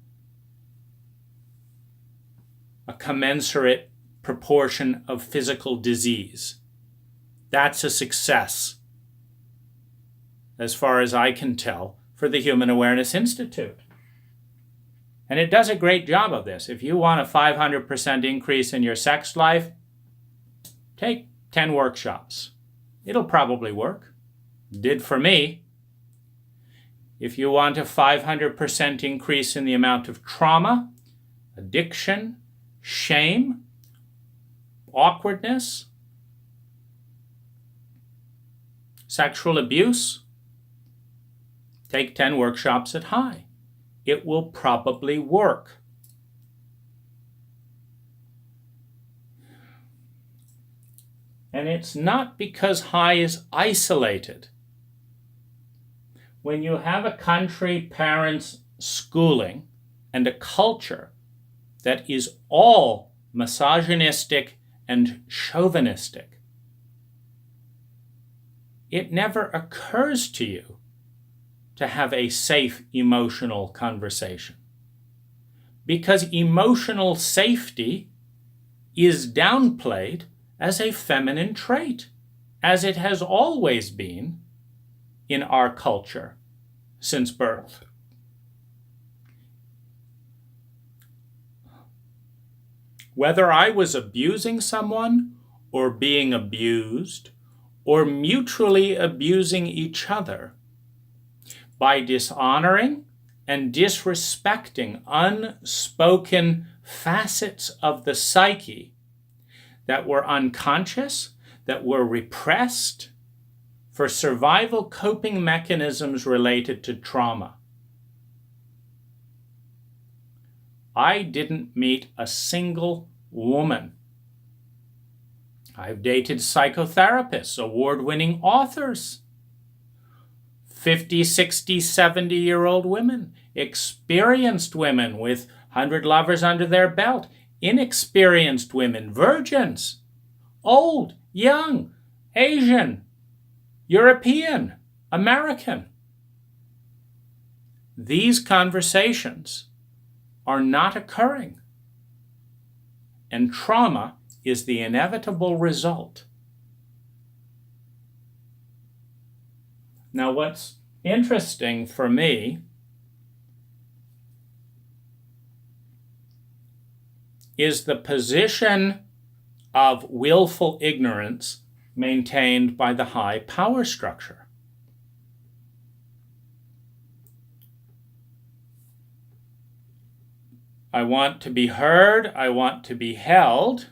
a commensurate proportion of physical disease. That's a success, as far as I can tell, for the Human Awareness Institute. And it does a great job of this. If you want a 500% increase in your sex life, take 10 workshops. It'll probably work. Did for me. If you want a 500% increase in the amount of trauma, addiction, shame, awkwardness, sexual abuse, take 10 workshops at high. It will probably work. And it's not because high is isolated. When you have a country, parents, schooling, and a culture that is all misogynistic and chauvinistic, it never occurs to you to have a safe emotional conversation. Because emotional safety is downplayed as a feminine trait, as it has always been in our culture since birth. Whether I was abusing someone or being abused or mutually abusing each other, by dishonoring and disrespecting unspoken facets of the psyche that were unconscious, that were repressed for survival coping mechanisms related to trauma. I didn't meet a single woman. I've dated psychotherapists, award-winning authors, 50, 60, 70-year-old women, experienced women with 100 lovers under their belt, inexperienced women, virgins, old, young, Asian, European, American. These conversations are not occurring, and trauma is the inevitable result. Now, what's interesting for me is the position of willful ignorance maintained by the high power structure. I want to be heard, I want to be held,